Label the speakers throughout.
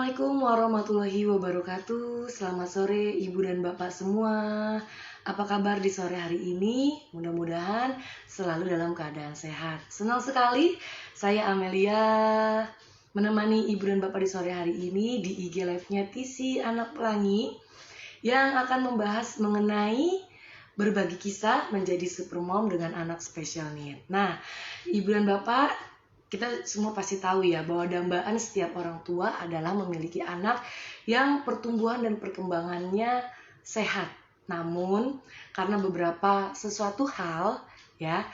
Speaker 1: Assalamualaikum warahmatullahi wabarakatuh. Selamat sore Ibu dan Bapak semua. Apa kabar di sore hari ini? Mudah-mudahan selalu dalam keadaan sehat. Senang sekali saya Amelia menemani Ibu dan Bapak di sore hari ini di IG Live-nya TC Anak Pelangi yang akan membahas mengenai berbagi kisah menjadi supermom dengan anak special need. Nah, Ibu dan Bapak, kita semua pasti tahu ya bahwa dambaan setiap orang tua adalah memiliki anak yang pertumbuhan dan perkembangannya sehat. Namun karena beberapa sesuatu hal ya,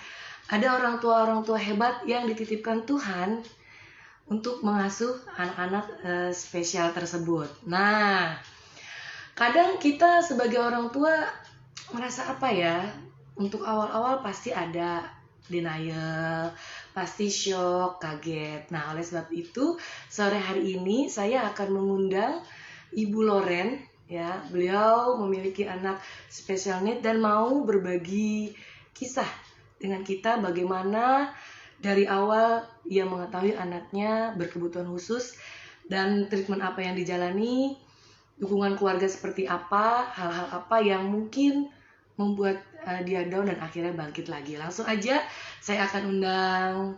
Speaker 1: ada orang tua hebat yang dititipkan Tuhan untuk mengasuh anak-anak spesial tersebut. Nah, kadang kita sebagai orang tua merasa apa ya? Untuk awal-awal pasti ada denial, pasti shock, kaget. Nah, oleh sebab itu, sore hari ini saya akan mengundang Ibu Loren, ya. Beliau memiliki anak special need dan mau berbagi kisah dengan kita bagaimana dari awal ia mengetahui anaknya berkebutuhan khusus dan treatment apa yang dijalani, dukungan keluarga seperti apa, hal-hal apa yang mungkin membuat dia down dan akhirnya bangkit lagi. Langsung aja saya akan undang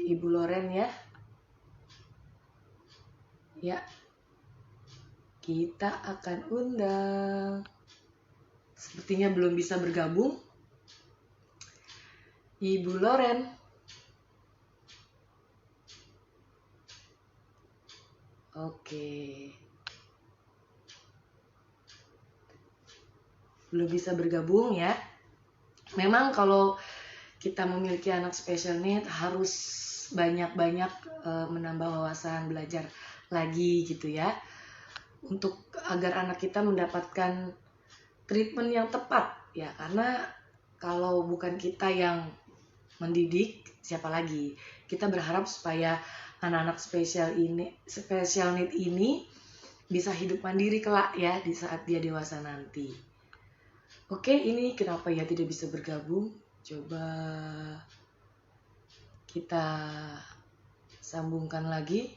Speaker 1: Ibu Loren ya. Ya, kita akan undang. Sepertinya belum bisa bergabung. Ibu Loren. Oke. Belum bisa bergabung ya. Memang kalau kita memiliki anak special need harus banyak-banyak menambah wawasan, belajar lagi gitu ya. Untuk agar anak kita mendapatkan treatment yang tepat ya, karena kalau bukan kita yang mendidik, siapa lagi? Kita berharap supaya anak-anak special need ini bisa hidup mandiri kelak ya di saat dia dewasa nanti. Oke, ini kenapa ya tidak bisa bergabung? Coba kita sambungkan lagi.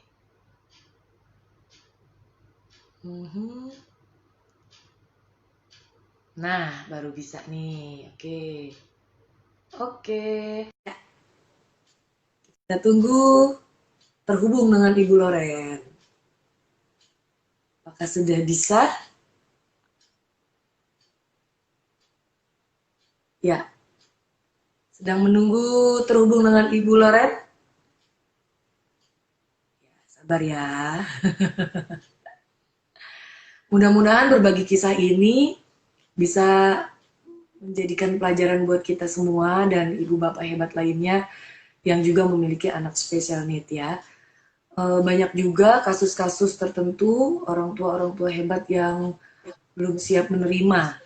Speaker 1: Nah, baru bisa nih. Oke. Kita tunggu terhubung dengan Ibu Loren. Apakah sudah bisa? Ya, sedang menunggu terhubung dengan Ibu Loren. Ya, sabar ya. Mudah-mudahan berbagi kisah ini bisa menjadikan pelajaran buat kita semua dan ibu bapak hebat lainnya yang juga memiliki anak special need ya. Banyak juga kasus-kasus tertentu orang tua hebat yang belum siap menerima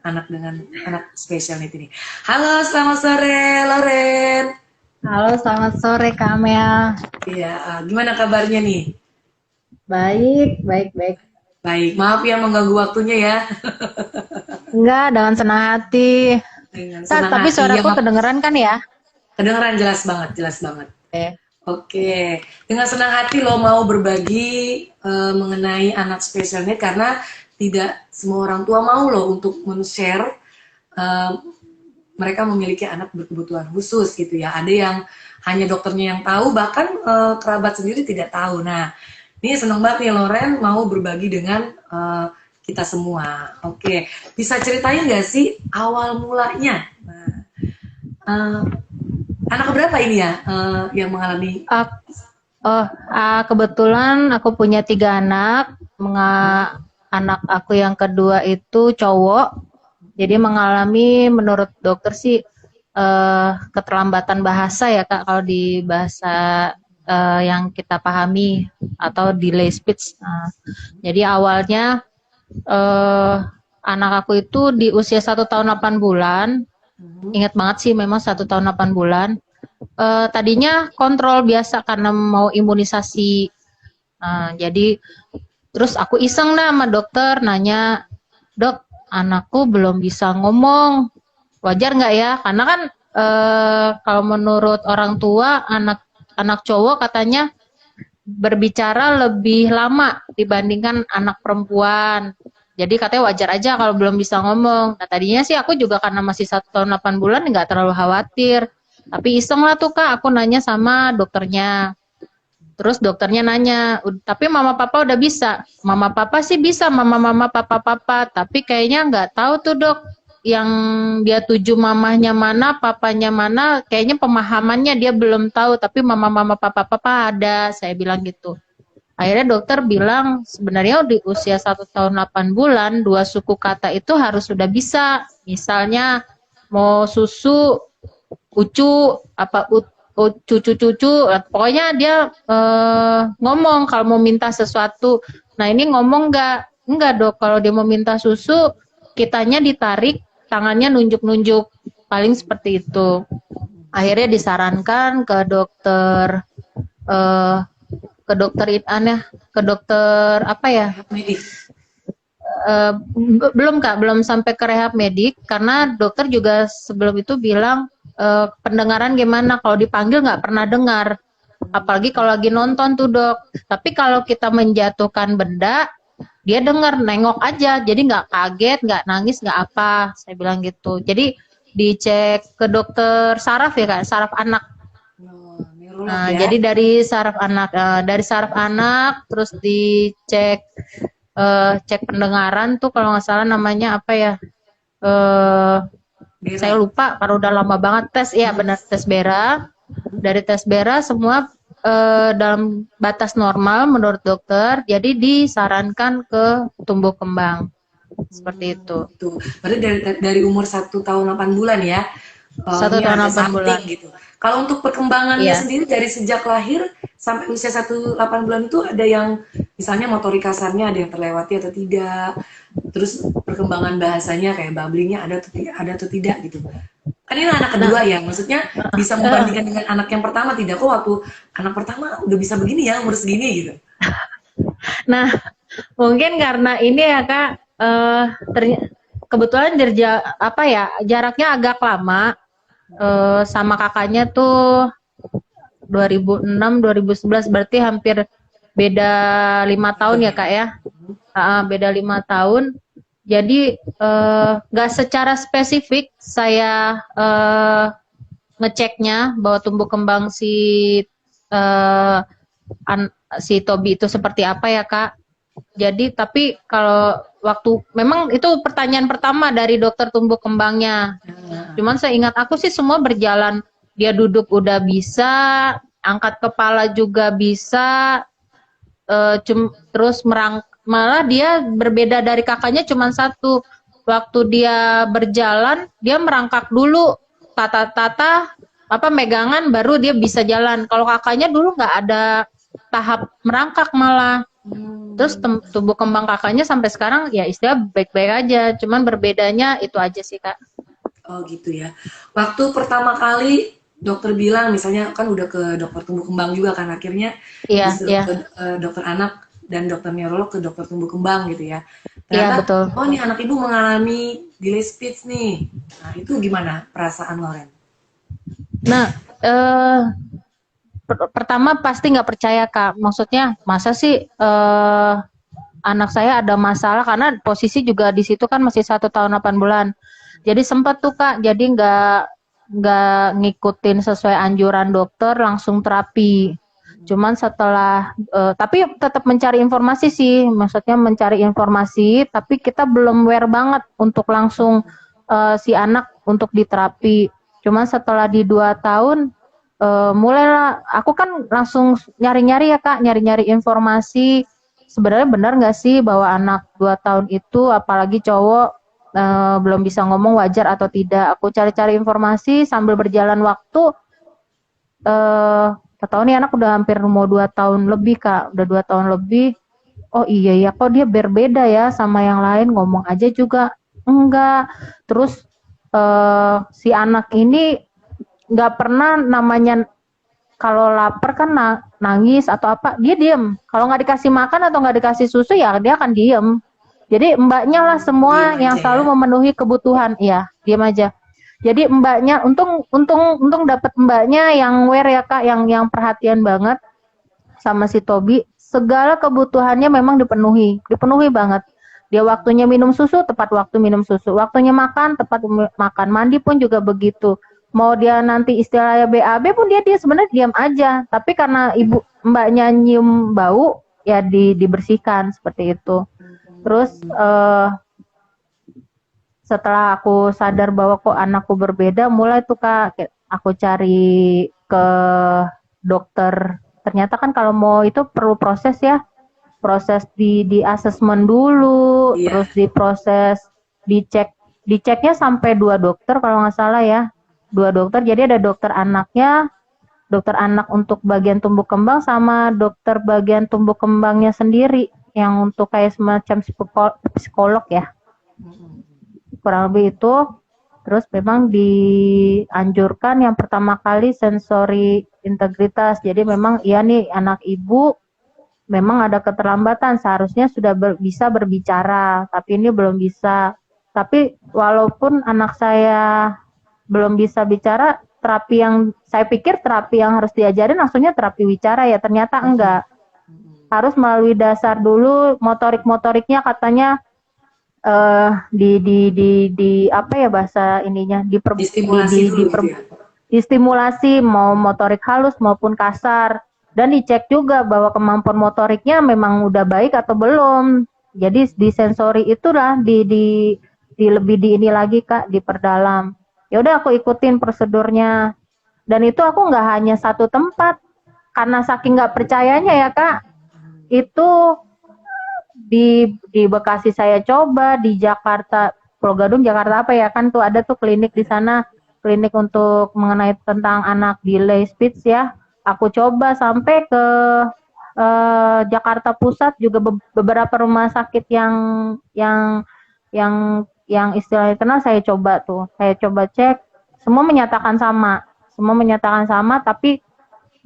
Speaker 1: anak dengan anak special need ini. Halo, selamat sore Loren.
Speaker 2: Halo, selamat sore Kak Amel.
Speaker 1: Iya, gimana kabarnya nih?
Speaker 2: Baik.
Speaker 1: Baik, maaf ya mengganggu waktunya ya.
Speaker 2: Enggak, dengan senang hati.
Speaker 1: Dengan senang
Speaker 2: Tapi
Speaker 1: hati
Speaker 2: suaraku
Speaker 1: ya,
Speaker 2: kedengeran kan ya?
Speaker 1: kedengeran jelas banget.
Speaker 2: Oke.
Speaker 1: Oke, dengan senang hati lo mau berbagi mengenai anak special need karena tidak semua orang tua mau lo untuk men-share mereka memiliki anak berkebutuhan khusus gitu ya. Ada yang hanya dokternya yang tahu, bahkan kerabat sendiri tidak tahu. Nah, ini senang banget nih Loren mau berbagi dengan kita semua. Oke, bisa ceritain nggak sih awal mulanya? Anak berapa ini ya yang mengalami?
Speaker 2: Kebetulan aku punya 3 anak. Anak aku yang kedua itu cowok. Jadi mengalami menurut dokter sih keterlambatan bahasa ya Kak, kalau di bahasa yang kita pahami, atau delay speech. Jadi awalnya anak aku itu di usia 1 tahun 8 bulan. Ingat banget sih, memang 1 tahun 8 bulan. Tadinya kontrol biasa karena mau imunisasi. Jadi terus aku iseng dah sama dokter, nanya, "Dok, anakku belum bisa ngomong. Wajar nggak ya?" Karena kan kalau menurut orang tua, anak cowok katanya berbicara lebih lama dibandingkan anak perempuan. Jadi katanya wajar aja kalau belum bisa ngomong. Nah tadinya sih aku juga karena masih 1 tahun 8 bulan nggak terlalu khawatir. Tapi iseng lah tuh Kak, aku nanya sama dokternya. Terus dokternya nanya, tapi mama papa udah bisa. Mama papa sih bisa, mama-mama papa-papa. Tapi kayaknya nggak tahu tuh dok, yang dia tuju mamahnya mana, papanya mana. Kayaknya pemahamannya dia belum tahu, tapi mama-mama papa-papa ada. Saya bilang gitu. Akhirnya dokter bilang sebenarnya di usia 1 tahun 8 bulan 2 suku kata itu harus sudah bisa. Misalnya mau susu, ucu, apa cucu-cucu, pokoknya dia ngomong kalau mau minta sesuatu. Nah ini ngomong enggak dok, kalau dia mau minta susu, kitanya ditarik, tangannya nunjuk-nunjuk, paling seperti itu. Akhirnya disarankan ke dokter eh, ke dokter apa ya?
Speaker 1: Medis.
Speaker 2: Belum Kak, belum sampai ke rehab medik karena dokter juga sebelum itu bilang pendengaran gimana, kalau dipanggil nggak pernah dengar, apalagi kalau lagi nonton tuh dok. Tapi kalau kita menjatuhkan benda dia dengar, nengok aja, jadi nggak kaget, nggak nangis, nggak apa. Saya bilang gitu. Jadi dicek ke dokter saraf ya Kak, saraf anak. Nah,
Speaker 1: Ya.
Speaker 2: jadi dari saraf anak terus dicek cek pendengaran tuh kalau nggak salah namanya apa ya, saya lupa karena udah lama banget tes, ya benar tes Bera. Dari tes Bera semua dalam batas normal menurut dokter, jadi disarankan ke tumbuh kembang seperti itu.
Speaker 1: Berarti dari umur 1 tahun 8 bulan ya.
Speaker 2: 1 tahun 8 bulan
Speaker 1: gitu. Kalau untuk perkembangannya sendiri dari sejak lahir sampai usia 1 8 bulan itu ada yang misalnya motorik kasarnya ada yang terlewati atau tidak, terus perkembangan bahasanya kayak babblingnya ada atau tidak gitu. Kan ini anak kedua ya, maksudnya bisa membandingkan dengan anak yang pertama tidak, kok waktu anak pertama udah bisa begini ya umur segini gitu.
Speaker 2: Nah mungkin karena ini ya Kak, kebetulan jaraknya agak lama. Sama kakaknya tuh 2006-2011, berarti hampir beda 5 tahun ya Kak ya. Beda 5 tahun. Jadi nggak secara spesifik saya ngeceknya bahwa tumbuh kembang si Tobi itu seperti apa ya Kak. Jadi tapi kalau waktu memang itu pertanyaan pertama dari dokter tumbuh kembangnya. Cuman saya ingat aku sih semua berjalan. Dia duduk udah bisa, angkat kepala juga bisa, terus malah dia berbeda dari kakaknya cuman satu. Waktu dia berjalan, dia merangkak dulu, tata-tata, megangan baru dia bisa jalan. Kalau kakaknya dulu nggak ada tahap merangkak malah. Terus tumbuh kembang kakaknya sampai sekarang ya istilah baik-baik aja, cuman berbedanya itu aja sih Kak.
Speaker 1: Oh gitu ya. Waktu pertama kali dokter bilang, misalnya kan udah ke dokter tumbuh kembang juga kan akhirnya,
Speaker 2: ke
Speaker 1: dokter anak dan dokter neurolog ke dokter tumbuh kembang gitu ya.
Speaker 2: Ternyata,
Speaker 1: betul. Oh nih anak ibu mengalami delay speech nih. Nah itu gimana perasaan Loren?
Speaker 2: Nah pertama pasti nggak percaya Kak, maksudnya masa sih anak saya ada masalah, karena posisi juga di situ kan masih 1 tahun 8 bulan. Jadi sempat tuh Kak, jadi nggak ngikutin sesuai anjuran dokter, langsung terapi. Cuman setelah tapi tetap mencari informasi sih, maksudnya mencari informasi, tapi kita belum aware banget untuk langsung si anak untuk diterapi. Cuman setelah di 2 tahun mulailah aku kan langsung nyari-nyari ya Kak, nyari-nyari informasi. Sebenarnya benar nggak sih bahwa anak 2 tahun itu, apalagi cowok, belum bisa ngomong, wajar atau tidak? Aku cari-cari informasi sambil berjalan waktu. Tahu nih anak udah hampir mau 2 tahun lebih Kak, udah 2 tahun lebih. Oh iya ya, kok dia berbeda ya sama yang lain, ngomong aja juga enggak. Terus si anak ini nggak pernah namanya kalau lapar kan nangis atau apa, dia diem. Kalau nggak dikasih makan atau nggak dikasih susu ya dia akan diem. Jadi mbaknya lah semua yang selalu memenuhi kebutuhan, ya diem aja. Jadi mbaknya, untung dapat mbaknya yang aware ya Kak, yang perhatian banget. sama si Tobi, segala kebutuhannya memang dipenuhi banget. Dia waktunya minum susu, tepat waktu minum susu. Waktunya makan, tepat makan. Mandi pun juga begitu. Mau dia nanti istilahnya BAB pun dia sebenarnya diam aja. Tapi karena ibu mbaknya nyium bau, ya dibersihkan seperti itu. Terus setelah aku sadar bahwa kok anakku berbeda, mulai tuh Kak, aku cari ke dokter. Ternyata kan kalau mau itu perlu proses ya. Proses di asesmen dulu, terus diproses, diceknya sampai 2 dokter kalau nggak salah ya, 2 dokter. Jadi ada dokter anaknya, dokter anak untuk bagian tumbuh kembang, sama dokter bagian tumbuh kembangnya sendiri, yang untuk kayak semacam psikolog ya, kurang lebih itu. Terus memang dianjurkan yang pertama kali sensori integritas. Jadi memang iya nih anak ibu memang ada keterlambatan, seharusnya sudah bisa berbicara, tapi ini belum bisa. Tapi walaupun anak saya belum bisa bicara, terapi yang saya pikir terapi yang harus diajarin langsungnya terapi bicara ya, ternyata enggak. Harus melalui dasar dulu, motoriknya katanya di apa ya bahasa ininya, distimulasi mau motorik halus maupun kasar. Dan dicek juga bahwa kemampuan motoriknya memang udah baik atau belum. Jadi di sensori itulah lebih di ini lagi Kak, diperdalam. Ya udah aku ikutin prosedurnya. Dan itu aku nggak hanya satu tempat, karena saking nggak percayanya ya Kak. Itu di Bekasi saya coba, di Jakarta, Pulau Gadung, Jakarta apa ya, kan tuh ada tuh klinik di sana, klinik untuk mengenai tentang anak delay speech ya. Aku coba sampai ke Jakarta Pusat juga, beberapa rumah sakit yang istilahnya kenal saya coba tuh. Saya coba cek, semua menyatakan sama, tapi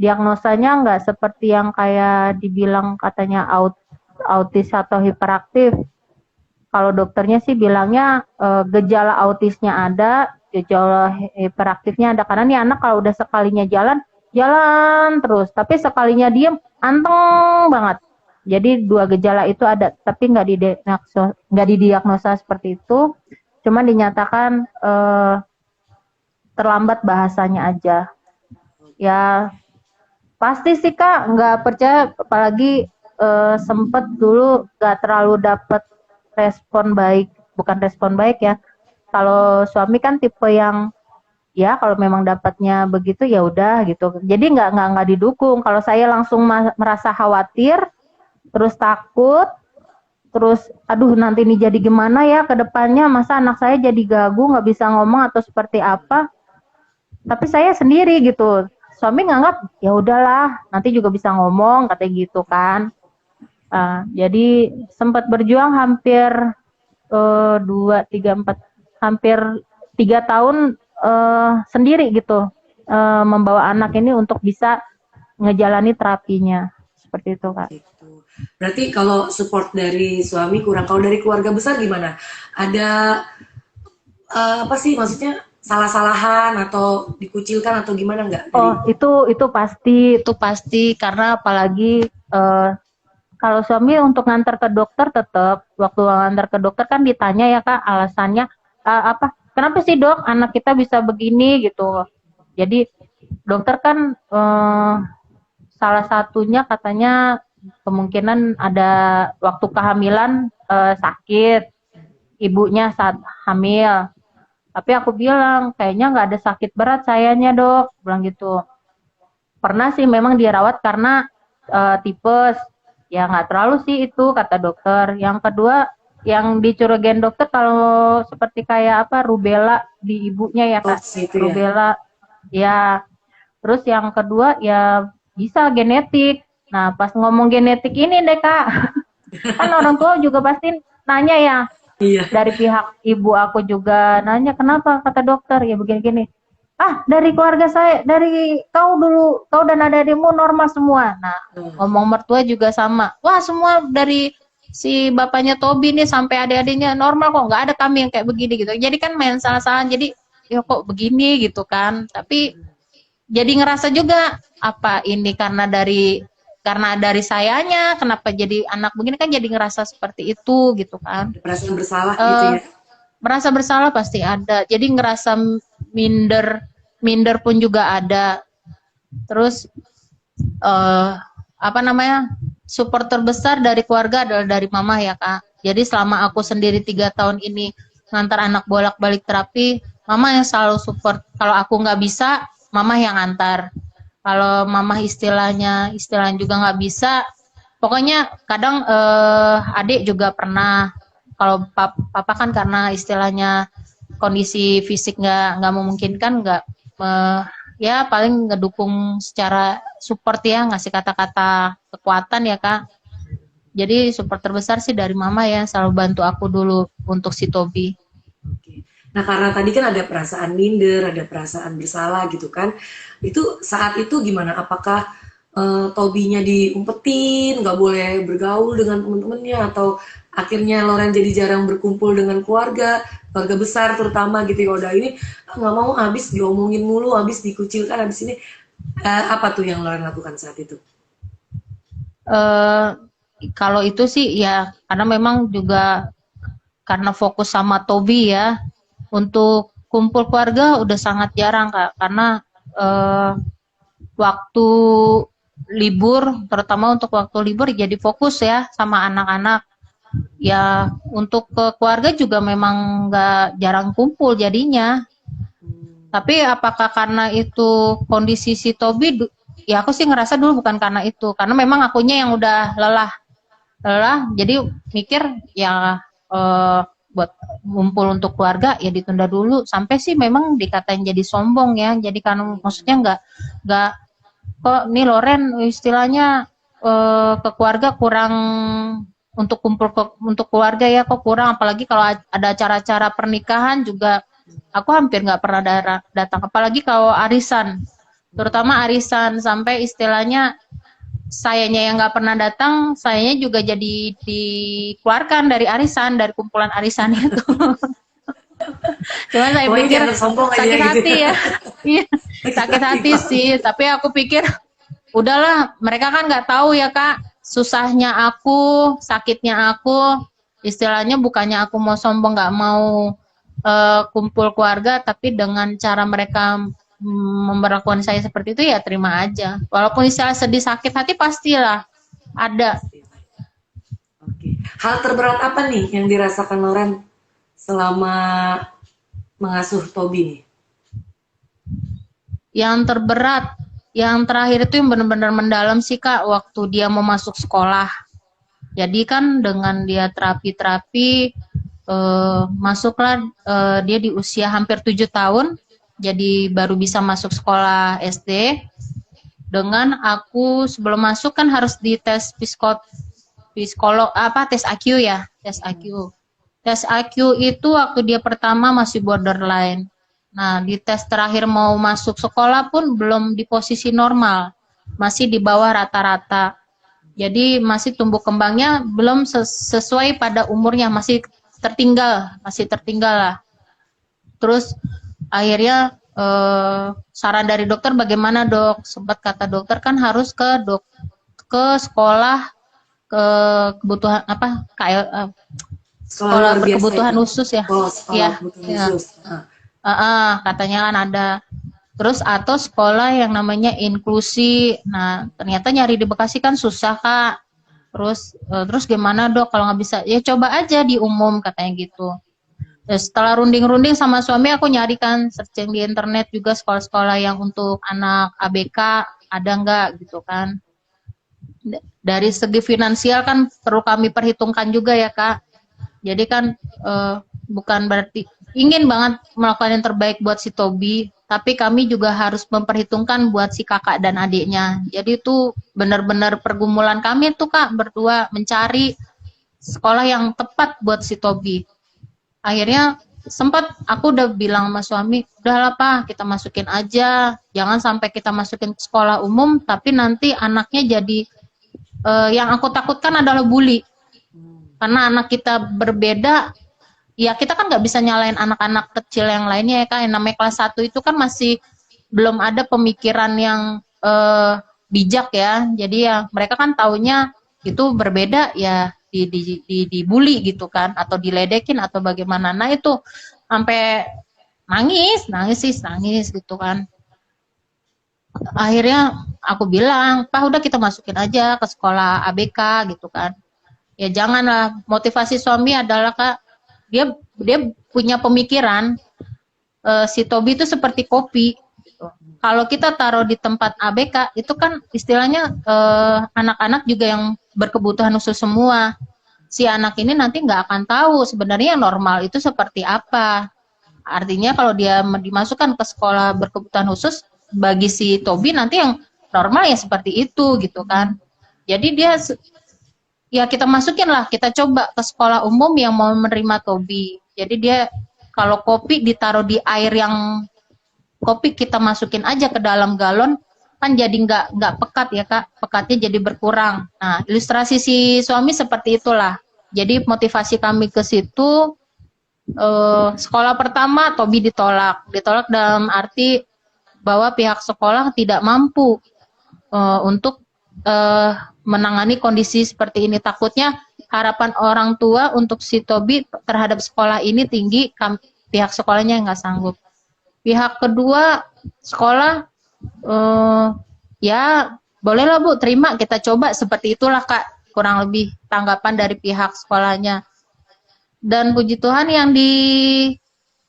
Speaker 2: diagnosanya nggak seperti yang kayak dibilang katanya autis atau hiperaktif. Kalau dokternya sih bilangnya gejala autisnya ada, gejala hiperaktifnya ada. Karena nih anak kalau udah sekalinya jalan terus, tapi sekalinya diem anteng banget. Jadi 2 gejala itu ada, tapi nggak didiagnosa seperti itu. Cuma dinyatakan terlambat bahasanya aja. Ya pasti sih Kak, nggak percaya, apalagi sempet dulu nggak terlalu dapat respon baik, bukan respon baik ya. Kalau suami kan tipe yang ya kalau memang dapatnya begitu ya udah gitu. Jadi nggak didukung. Kalau saya langsung merasa khawatir, terus takut, terus aduh nanti ini jadi gimana ya ke depannya, masa anak saya jadi gagu nggak bisa ngomong atau seperti apa. Tapi saya sendiri gitu. Suami nganggap ya udahlah nanti juga bisa ngomong katanya gitu kan. Jadi sempat berjuang hampir 2, 3, 4, hampir 3 tahun sendiri gitu, membawa anak ini untuk bisa ngejalani terapinya seperti itu Kak.
Speaker 1: Berarti kalau support dari suami kurang, kalau dari keluarga besar gimana? Ada apa sih maksudnya, salah-salahan atau dikucilkan atau gimana nggak?
Speaker 2: Oh itu pasti karena apalagi kalau suami untuk ngantar ke dokter, tetap waktu ngantar ke dokter kan ditanya ya Kak alasannya apa, kenapa sih dok anak kita bisa begini gitu. Jadi dokter kan salah satunya katanya kemungkinan ada waktu kehamilan sakit ibunya saat hamil. Tapi aku bilang kayaknya nggak ada sakit berat sayanya dok, bilang gitu. Pernah sih memang dirawat karena tipes. Ya nggak terlalu sih itu kata dokter. Yang kedua yang dicurigain dokter kalau seperti kayak apa rubella di ibunya ya Kak. Rubella ya. Terus yang kedua ya bisa genetik. Nah pas ngomong genetik ini deh Kak, kan orang tua juga pasti nanya ya.
Speaker 1: Iya.
Speaker 2: Dari pihak ibu aku juga nanya kenapa, kata dokter ya begini-gini. Dari keluarga saya, dari kau dulu, kau dan adik-adikmu normal semua. Nah, ngomong mertua juga sama. Wah, semua dari si bapaknya Tobi nih sampai adik-adiknya normal kok, nggak ada kami yang kayak begini gitu. Jadi kan main salah-salahan, jadi ya kok begini gitu kan. Tapi jadi ngerasa juga apa ini karena dari karena dari sayanya kenapa jadi anak begini kan jadi ngerasa seperti itu gitu kan.
Speaker 1: Ada perasaan bersalah gitu ya.
Speaker 2: Merasa bersalah pasti ada. Jadi ngerasa minder, minder pun juga ada. Terus apa namanya, support terbesar dari keluarga adalah dari mama ya kak. Jadi selama aku sendiri 3 tahun ini ngantar anak bolak-balik terapi, mama yang selalu support. Kalau aku nggak bisa, mama yang antar. Kalau mama istilahnya juga nggak bisa, pokoknya kadang adik juga pernah. Kalau papa kan karena istilahnya kondisi fisik nggak memungkinkan, nggak ya paling ngedukung secara support ya, ngasih kata-kata kekuatan ya kak. Jadi support terbesar sih dari mama ya, selalu bantu aku dulu untuk si Tobi.
Speaker 1: Oke. Nah karena tadi kan ada perasaan minder, ada perasaan bersalah gitu kan. Itu saat itu gimana? Apakah Tobinya diumpetin, nggak boleh bergaul dengan teman-temannya, atau akhirnya Loren jadi jarang berkumpul dengan keluarga besar terutama gitu ya. Udah ini nggak mau, habis diomongin mulu, habis dikucilkan, habis ini apa tuh yang Loren lakukan saat itu?
Speaker 2: Kalau itu sih ya karena memang juga karena fokus sama Tobi ya, untuk kumpul keluarga udah sangat jarang kak, karena waktu libur, terutama untuk waktu libur jadi fokus ya sama anak-anak. Ya untuk ke keluarga juga memang nggak jarang kumpul jadinya. Tapi apakah karena itu kondisi si Tobi? Ya aku sih ngerasa dulu bukan karena itu, karena memang akunya yang udah lelah, jadi mikir ya buat ngumpul untuk keluarga ya ditunda dulu, sampai sih memang dikatain jadi sombong ya. Jadi kan maksudnya nggak kok nih Loren istilahnya ke keluarga kurang, untuk kumpul untuk keluarga ya kok kurang, apalagi kalau ada acara-acara pernikahan juga aku hampir nggak pernah datang, apalagi kalau arisan, terutama arisan, sampai istilahnya sayanya yang nggak pernah datang, sayanya juga jadi dikeluarkan dari arisan, dari kumpulan arisan itu. Cuman saya pikir sakit hati ya, iya sakit hati sih, tapi aku pikir udahlah, mereka kan nggak tahu ya kak, susahnya aku, sakitnya aku, istilahnya bukannya aku mau sombong, nggak mau kumpul keluarga, tapi dengan cara mereka memperlakukan saya seperti itu ya terima aja. Walaupun istilah sedih sakit hati pastilah ada.
Speaker 1: Oke. Hal terberat apa nih yang dirasakan Loren selama mengasuh Tobi nih?
Speaker 2: Yang terberat, yang terakhir itu yang benar-benar mendalam sih kak, waktu dia mau masuk sekolah. Jadi kan dengan dia terapi masuklah dia di usia hampir 7 tahun, jadi baru bisa masuk sekolah SD. Dengan aku sebelum masuk kan harus dites psikolog tes IQ ya, tes IQ. Tes IQ itu waktu dia pertama masih borderline. Nah, di tes terakhir mau masuk sekolah pun belum di posisi normal, masih di bawah rata-rata. Jadi masih tumbuh kembangnya belum sesuai pada umurnya, masih tertinggal lah. Terus akhirnya saran dari dokter, bagaimana dok? Sempat kata dokter kan harus ke sekolah kebutuhan sekolah berkebutuhan khusus ya. Khusus. Katanya kan ada. Terus atau sekolah yang namanya inklusi. Nah ternyata nyari di Bekasi kan susah kak. Terus gimana dok kalau nggak bisa? Ya coba aja di umum katanya gitu. Setelah runding-runding sama suami, aku nyarikan searching di internet juga sekolah-sekolah yang untuk anak ABK ada nggak gitu kan. Dari segi finansial kan perlu kami perhitungkan juga ya kak. Jadi kan bukan berarti ingin banget melakukan yang terbaik buat si Tobi, tapi kami juga harus memperhitungkan buat si kakak dan adiknya. Jadi itu benar-benar pergumulan kami tuh kak berdua mencari sekolah yang tepat buat si Tobi. Akhirnya sempat aku udah bilang sama suami, udahlah pak kita masukin aja, jangan sampai kita masukin ke sekolah umum tapi nanti anaknya jadi yang aku takutkan adalah bully, karena anak kita berbeda ya. Kita kan nggak bisa nyalain anak-anak kecil yang lainnya ya kak, yang namanya kelas 1 itu kan masih belum ada pemikiran yang bijak ya. Jadi ya mereka kan taunya itu berbeda ya, dibully gitu kan, atau diledekin atau bagaimana. Nah itu sampai nangis gitu kan. Akhirnya aku bilang, Pak udah kita masukin aja ke sekolah ABK gitu kan. Ya janganlah, motivasi suami adalah Kak, dia punya pemikiran si Tobi itu seperti kopi. Gitu. Kalau kita taruh di tempat ABK itu kan istilahnya anak-anak juga yang berkebutuhan khusus semua. Si anak ini nanti nggak akan tahu sebenarnya yang normal itu seperti apa. Artinya kalau dia dimasukkan ke sekolah berkebutuhan khusus, bagi si Tobi nanti yang normal ya seperti itu gitu kan. Jadi dia ya kita masukin lah, kita coba ke sekolah umum yang mau menerima Tobi. Jadi dia kalau kopi ditaruh di air yang kopi kita masukin aja ke dalam galon, kan jadi nggak pekat ya Kak, pekatnya jadi berkurang. Nah ilustrasi si suami seperti itulah. Jadi motivasi kami ke situ, sekolah pertama Tobi ditolak dalam arti bahwa pihak sekolah tidak mampu untuk menangani kondisi seperti ini. Takutnya harapan orang tua untuk si Tobi terhadap sekolah ini tinggi, pihak sekolahnya nggak sanggup. Pihak kedua sekolah ya bolehlah Bu, terima, kita coba, seperti itulah Kak kurang lebih tanggapan dari pihak sekolahnya. Dan puji Tuhan yang di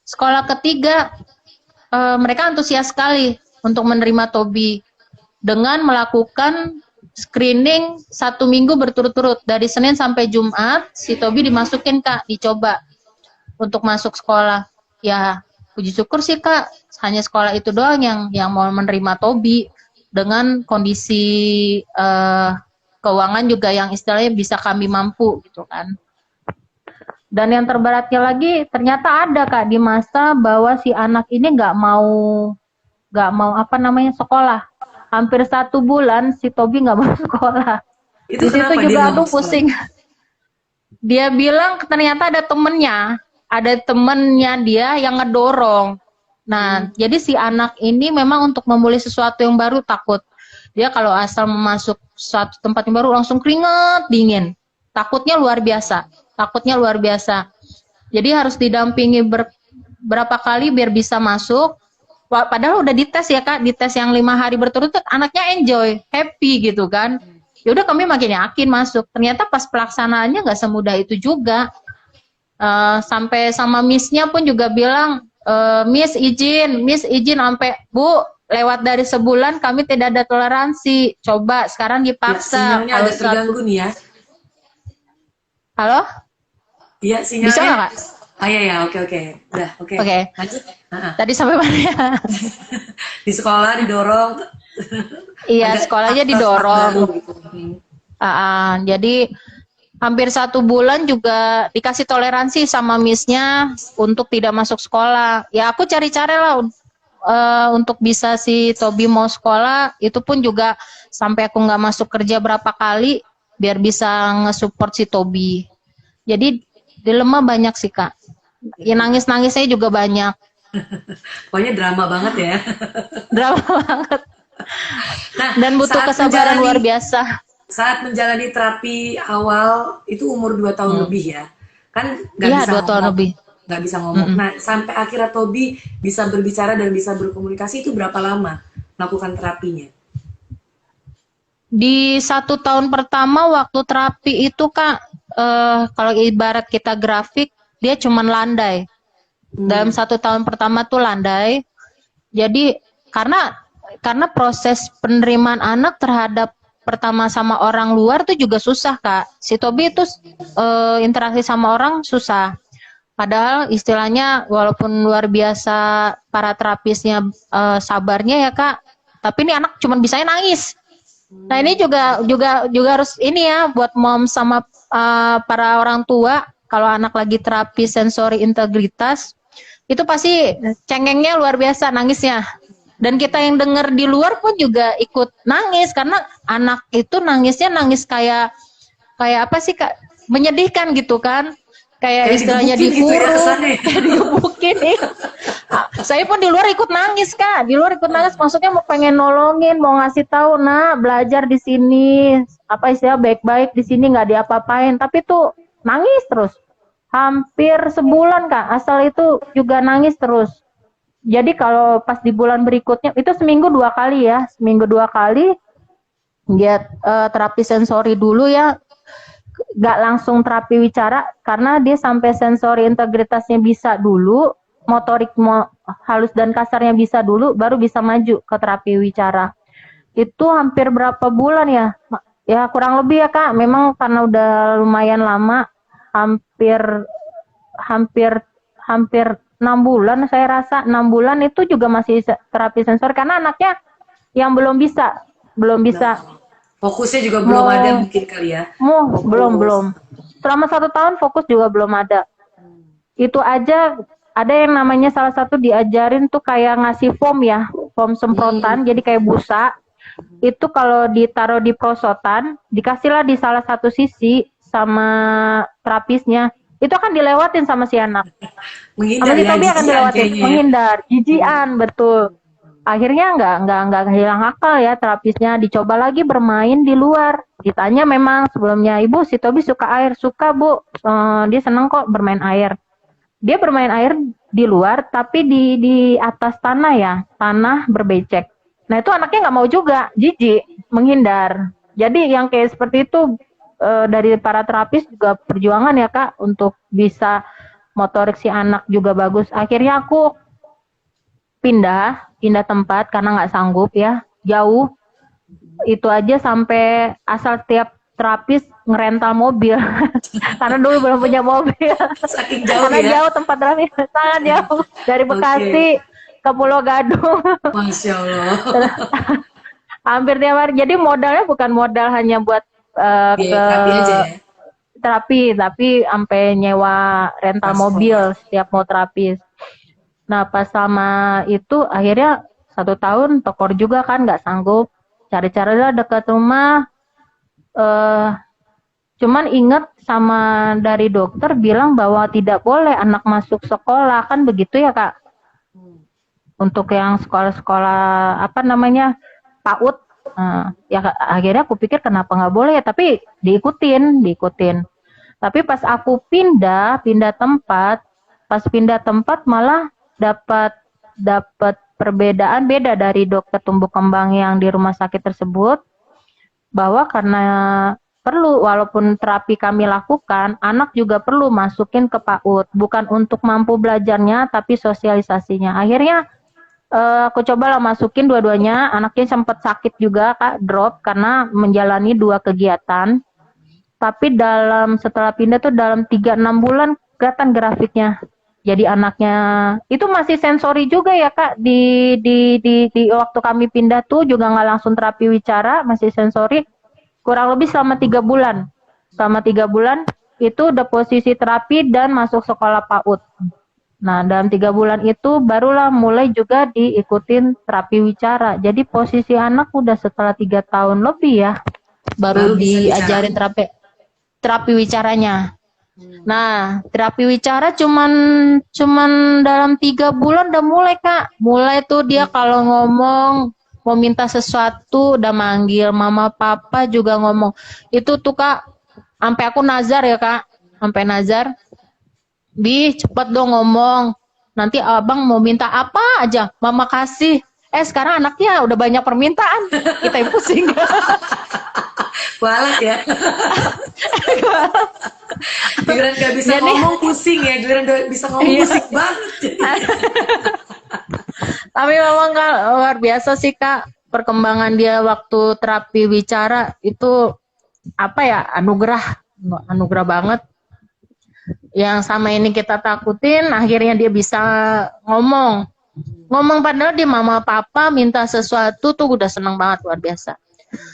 Speaker 2: sekolah ketiga mereka antusias sekali untuk menerima Tobi dengan melakukan screening 1 minggu berturut-turut dari Senin sampai Jumat. Si Tobi dimasukin Kak, dicoba untuk masuk sekolah. Ya puji syukur sih Kak, hanya sekolah itu doang yang mau menerima Tobi dengan kondisi keuangan juga yang istilahnya bisa kami mampu gitu kan. Dan yang terberatnya lagi ternyata ada Kak di masa bahwa si anak ini nggak mau sekolah. Hampir 1 bulan si Tobi nggak mau sekolah.
Speaker 1: Itu
Speaker 2: di situ juga aku pusing.
Speaker 1: Sekolah?
Speaker 2: Dia bilang ternyata ada temennya dia yang ngedorong. Nah, jadi si anak ini memang untuk memulai sesuatu yang baru takut. Dia kalau asal masuk suatu tempat yang baru langsung keringat dingin. Takutnya luar biasa. Jadi harus didampingi berapa kali biar bisa masuk. Padahal udah dites ya Kak, dites yang 5 hari berturut-turut, anaknya enjoy, happy gitu kan. Ya udah kami makin yakin masuk. Ternyata pas pelaksanaannya nggak semudah itu juga. Sampai sama Miss-nya pun juga bilang, Miss izin sampai Bu, lewat dari sebulan kami tidak ada toleransi. Coba sekarang dipaksa.
Speaker 1: Ya, sinyalnya agak terganggu nih ya.
Speaker 2: Halo?
Speaker 1: Iya, sinyalnya.
Speaker 2: Bisa nggak Kak?
Speaker 1: Oh iya ya, oke. Udah, oke. Lanjut.
Speaker 2: Tadi sampai mana ya?
Speaker 1: Di sekolah didorong.
Speaker 2: Iya, sekolahnya didorong. Gitu. Jadi hampir 1 bulan juga dikasih toleransi sama Miss-nya untuk tidak masuk sekolah. Ya aku cari-cari lah untuk bisa si Tobi mau sekolah. Itu pun juga sampai aku nggak masuk kerja berapa kali biar bisa nge-support si Tobi. Jadi dilema banyak sih Kak. Ya nangis-nangisnya juga banyak.
Speaker 1: Pokoknya drama banget ya.
Speaker 2: Drama banget. Nah, dan butuh kesabaran luar biasa.
Speaker 1: Saat menjalani terapi awal itu umur 2 tahun lebih ya. Kan nggak bisa
Speaker 2: 2 tahun lebih.
Speaker 1: Nggak bisa ngomong. Nah, sampai akhirnya Tobi bisa berbicara dan bisa berkomunikasi itu berapa lama melakukan terapinya?
Speaker 2: Di 1 tahun pertama waktu terapi itu Kak, kalau ibarat kita grafik, dia cuman landai. Dalam 1 tahun pertama tuh landai. Jadi karena proses penerimaan anak terhadap pertama sama orang luar tuh juga susah Kak. Si Tobi itu interaksi sama orang susah. Padahal istilahnya walaupun luar biasa para terapisnya sabarnya ya Kak, tapi ini anak cuma bisanya nangis. Nah ini juga harus ini ya buat mom sama para orang tua, kalau anak lagi terapi sensori integritas itu pasti cengengnya luar biasa nangisnya. Dan kita yang dengar di luar pun juga ikut nangis karena anak itu nangisnya nangis kayak apa sih Kak? Menyedihkan gitu kan. kayak istilahnya
Speaker 1: digebukin gitu ya
Speaker 2: dikurung,
Speaker 1: kesannya.
Speaker 2: kayak digebukin nih. Saya pun di luar ikut nangis Kak, di luar ikut nangis, maksudnya mau pengen nolongin, mau ngasih tahu, nah belajar di sini, apa istilah baik-baik di sini nggak diapa-apain, tapi tuh nangis terus, hampir sebulan Kak, asal itu juga nangis terus. Jadi kalau pas di bulan berikutnya itu seminggu 2 kali ya, seminggu 2 kali dia terapi sensori dulu ya, nggak langsung terapi wicara karena dia sampai sensori integritasnya bisa dulu, motorik halus dan kasarnya bisa dulu, baru bisa maju ke terapi wicara. Itu hampir berapa bulan ya? Ya kurang lebih ya Kak, memang karena udah lumayan lama, hampir hampir hampir 6 bulan, saya rasa 6 bulan itu juga masih terapi sensor karena anaknya yang belum bisa
Speaker 1: Fokusnya juga belum ada
Speaker 2: mau
Speaker 1: mungkin kali ya.
Speaker 2: belum selama 1 tahun fokus juga belum ada. Itu aja ada yang namanya salah satu diajarin tuh kayak ngasih foam ya, foam semprotan, jadi kayak busa. Itu kalau ditaruh di prosotan, dikasihlah di salah satu sisi sama terapisnya, itu akan dilewatin sama si anak. Sama
Speaker 1: Menghindar
Speaker 2: si
Speaker 1: ya,
Speaker 2: Tobi akan
Speaker 1: jijian
Speaker 2: dilewatin,
Speaker 1: kayaknya ya.
Speaker 2: menghindar, jijian, betul. Akhirnya nggak hilang akal ya, terapisnya dicoba lagi bermain di luar. Ditanya memang sebelumnya, ibu si Tobi suka air, suka bu, dia seneng kok bermain air. Dia bermain air di luar, tapi di atas tanah ya, tanah berbecek. Nah itu anaknya nggak mau juga, jijik, menghindar. Jadi yang kayak seperti itu dari para terapis juga perjuangan ya Kak untuk bisa motorik si anak juga bagus. Akhirnya aku pindah tempat karena nggak sanggup ya, jauh. Itu aja sampai asal tiap terapis ngerental mobil karena dulu belum punya mobil.
Speaker 1: Saking jauh
Speaker 2: Karena
Speaker 1: ya.
Speaker 2: jauh tempat terapis, sangat jauh dari Bekasi ke Pulau Gadung.
Speaker 1: Masya Allah.
Speaker 2: Hampir tiap hari. Jadi modalnya bukan modal hanya buat ke
Speaker 1: Terapi aja ya.
Speaker 2: terapi, tapi sampai nyewa rental mobil setiap mau terapis. Nah pas sama itu akhirnya 1 tahun tekor juga kan, nggak sanggup, cari-cari lah dekat rumah. Cuman ingat sama dari dokter bilang bahwa tidak boleh anak masuk sekolah, kan begitu ya Kak? Untuk yang sekolah-sekolah apa namanya PAUD, ya akhirnya aku pikir kenapa nggak boleh ya, tapi diikutin. Tapi pas aku pindah tempat, malah dapat perbedaan beda dari dokter tumbuh kembang yang di rumah sakit tersebut, bahwa karena perlu, walaupun terapi kami lakukan, anak juga perlu masukin ke PAUD, bukan untuk mampu belajarnya, tapi sosialisasinya. Akhirnya aku cobalah masukin dua-duanya. Anaknya sempat sakit juga Kak, drop karena menjalani 2 kegiatan. Tapi setelah pindah tuh dalam 3-6 bulan kelihatan grafiknya. Jadi anaknya itu masih sensori juga ya Kak, di waktu kami pindah tuh juga nggak langsung terapi wicara, masih sensori. Kurang lebih selama 3 bulan. Selama 3 bulan itu udah posisi terapi dan masuk sekolah PAUD. Nah dalam 3 bulan itu barulah mulai juga diikutin terapi wicara. Jadi posisi anak udah setelah 3 tahun lebih ya, baru diajarin terapi wicaranya. Nah, terapi wicara cuman dalam 3 bulan udah mulai Kak. Mulai tuh dia kalau ngomong mau minta sesuatu udah manggil mama papa juga ngomong. Itu tuh Kak, sampai aku nazar ya Kak. Sampai nazar. Bi, cepet dong ngomong. Nanti abang mau minta apa aja, mama kasih. Sekarang anaknya udah banyak permintaan. Kita yang pusing.
Speaker 1: Kualat ya. Giliran gak bisa ngomong pusing ya, giliran bisa ngomong pusing banget.
Speaker 2: Tapi memang Kak, luar biasa sih Kak, perkembangan dia waktu terapi bicara itu apa ya, anugerah banget. Yang sama ini kita takutin, akhirnya dia bisa ngomong padahal di mama papa minta sesuatu tuh udah seneng banget, luar biasa.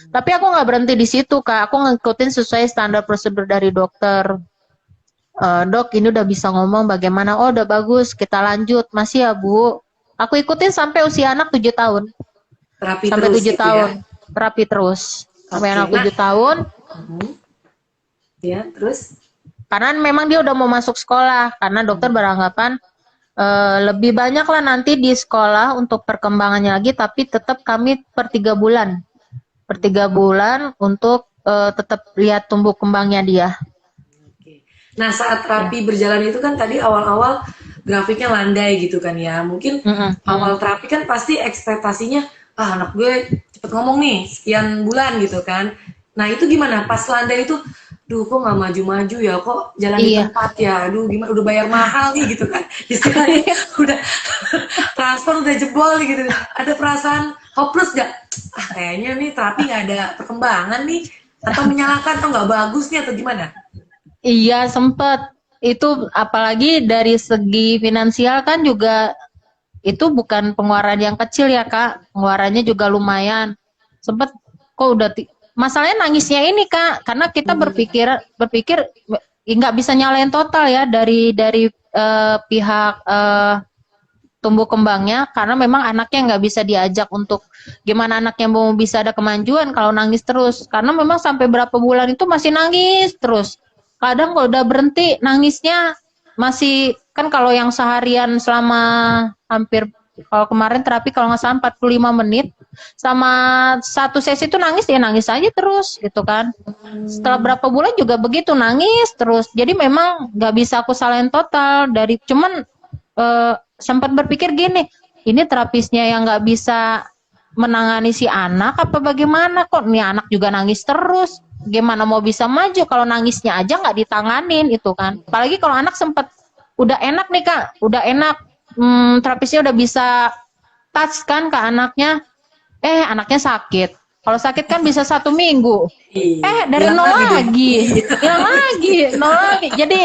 Speaker 2: Tapi aku nggak berhenti di situ Kak, aku ngikutin sesuai standar prosedur dari dokter. Dok ini udah bisa ngomong bagaimana? Oh udah bagus, kita lanjut. Masih ya Bu? Aku ikutin sampai usia anak 7 tahun.
Speaker 1: Terapi
Speaker 2: sampai
Speaker 1: terus
Speaker 2: 7
Speaker 1: gitu
Speaker 2: tahun.
Speaker 1: Ya?
Speaker 2: Terapi terus. Sampai anak 7 tahun.
Speaker 1: Ya, terus?
Speaker 2: Karena memang dia udah mau masuk sekolah, karena dokter beranggapan lebih banyak lah nanti di sekolah untuk perkembangannya lagi, tapi tetap kami per 3 bulan untuk tetap lihat tumbuh kembangnya dia.
Speaker 1: Oke. Nah, saat
Speaker 2: Ya.
Speaker 1: terapi berjalan itu kan tadi awal-awal grafiknya landai gitu kan ya. Mungkin awal terapi kan pasti ekspektasinya, ah anak gue cepet ngomong nih, sekian bulan gitu kan. Nah, itu gimana? Pas landai itu, duh kok nggak maju-maju ya, kok jalan di
Speaker 2: Iya,
Speaker 1: tempat ya, aduh gimana, udah bayar mahal nih gitu kan. Istilahnya udah transfer udah jebol nih gitu. Ada perasaan hopeless gak? Ah kayaknya nih terapi nggak ada perkembangan nih, atau menyalahkan atau nggak bagus nih atau gimana?
Speaker 2: iya sempet. Itu apalagi dari segi finansial kan juga itu bukan pengeluaran yang kecil ya Kak. Pengeluarannya juga lumayan. Sempet kok udah masalahnya nangisnya ini Kak, karena kita berpikir nggak bisa nyalain total ya dari pihak tumbuh kembangnya, karena memang anaknya nggak bisa diajak untuk gimana anaknya mau bisa ada kemajuan kalau nangis terus, karena memang sampai berapa bulan itu masih nangis terus. Kadang kalau udah berhenti nangisnya masih, kan kalau yang seharian selama hampir, kalau kemarin terapi kalau nggak salah 45 menit sama satu sesi itu nangis, dia nangis aja terus gitu kan. Setelah berapa bulan juga begitu nangis terus, jadi memang nggak bisa aku salahin total dari, cuman sempat berpikir gini, ini terapisnya yang nggak bisa menangani si anak apa bagaimana, kok nih anak juga nangis terus, gimana mau bisa maju kalau nangisnya aja nggak ditanganin itu kan. Apalagi kalau anak sempat udah enak nih Kak, udah enak, terapisnya udah bisa touch kan ke anaknya, anaknya sakit. Kalau sakit kan bisa 1 minggu,
Speaker 1: Iya,
Speaker 2: dari
Speaker 1: hilang
Speaker 2: nol
Speaker 1: lagi deh.
Speaker 2: lagi,
Speaker 1: Iya.
Speaker 2: hilang lagi, nol lagi. Jadi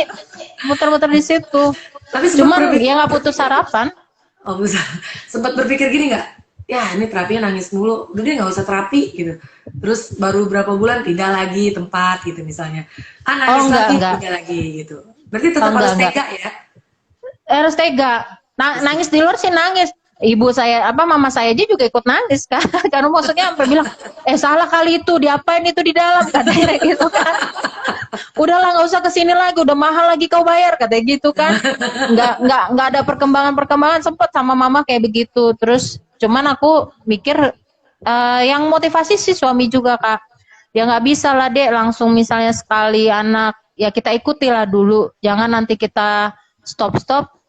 Speaker 2: muter-muter di situ.
Speaker 1: Tapi sempat
Speaker 2: Cuman
Speaker 1: berpikir,
Speaker 2: ya nggak putus harapan.
Speaker 1: oh, bisa. Sempat berpikir gini nggak? Ya ini terapinya nangis mulu, udah deh nggak usah terapi gitu. Terus baru berapa bulan pindah lagi tempat gitu misalnya. Ah
Speaker 2: Oh
Speaker 1: nangis lagi,
Speaker 2: enggak.
Speaker 1: pindah lagi gitu. Berarti
Speaker 2: Oh
Speaker 1: tetap harus
Speaker 2: enggak.
Speaker 1: tega ya.
Speaker 2: Harus tega. Nangis di luar sih nangis. Ibu saya, mama saya aja juga ikut nangis kan. Karena maksudnya sampai bilang, salah kali itu, diapain itu di dalam, katanya gitu kan. Udahlah nggak usah kesini lagi, udah mahal lagi kau bayar, katanya gitu kan. Nggak ada perkembangan sempet sama mama kayak begitu. Terus cuman aku mikir, yang motivasi sih suami juga Kak. Ya nggak bisa lah Dek, langsung misalnya sekali anak, ya kita ikuti lah dulu. Jangan nanti kita stop,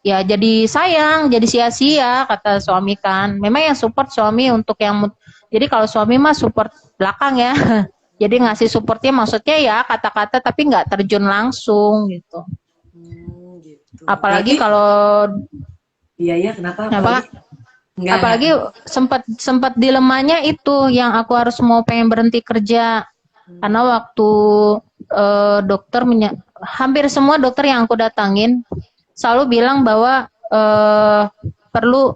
Speaker 2: ya jadi sayang, jadi sia-sia, kata suami kan. Memang yang support suami untuk yang, jadi kalau suami mah support belakang ya. Jadi ngasih supportnya maksudnya ya kata-kata tapi nggak terjun langsung gitu.
Speaker 1: Gitu.
Speaker 2: Apalagi
Speaker 1: Berarti,
Speaker 2: kalau
Speaker 1: iya ya kenapa
Speaker 2: apa?
Speaker 1: apalagi? Enggak.
Speaker 2: Apalagi sempat dilemanya itu yang aku harus mau pengen berhenti kerja, karena waktu dokter hampir semua dokter yang aku datangin selalu bilang bahwa perlu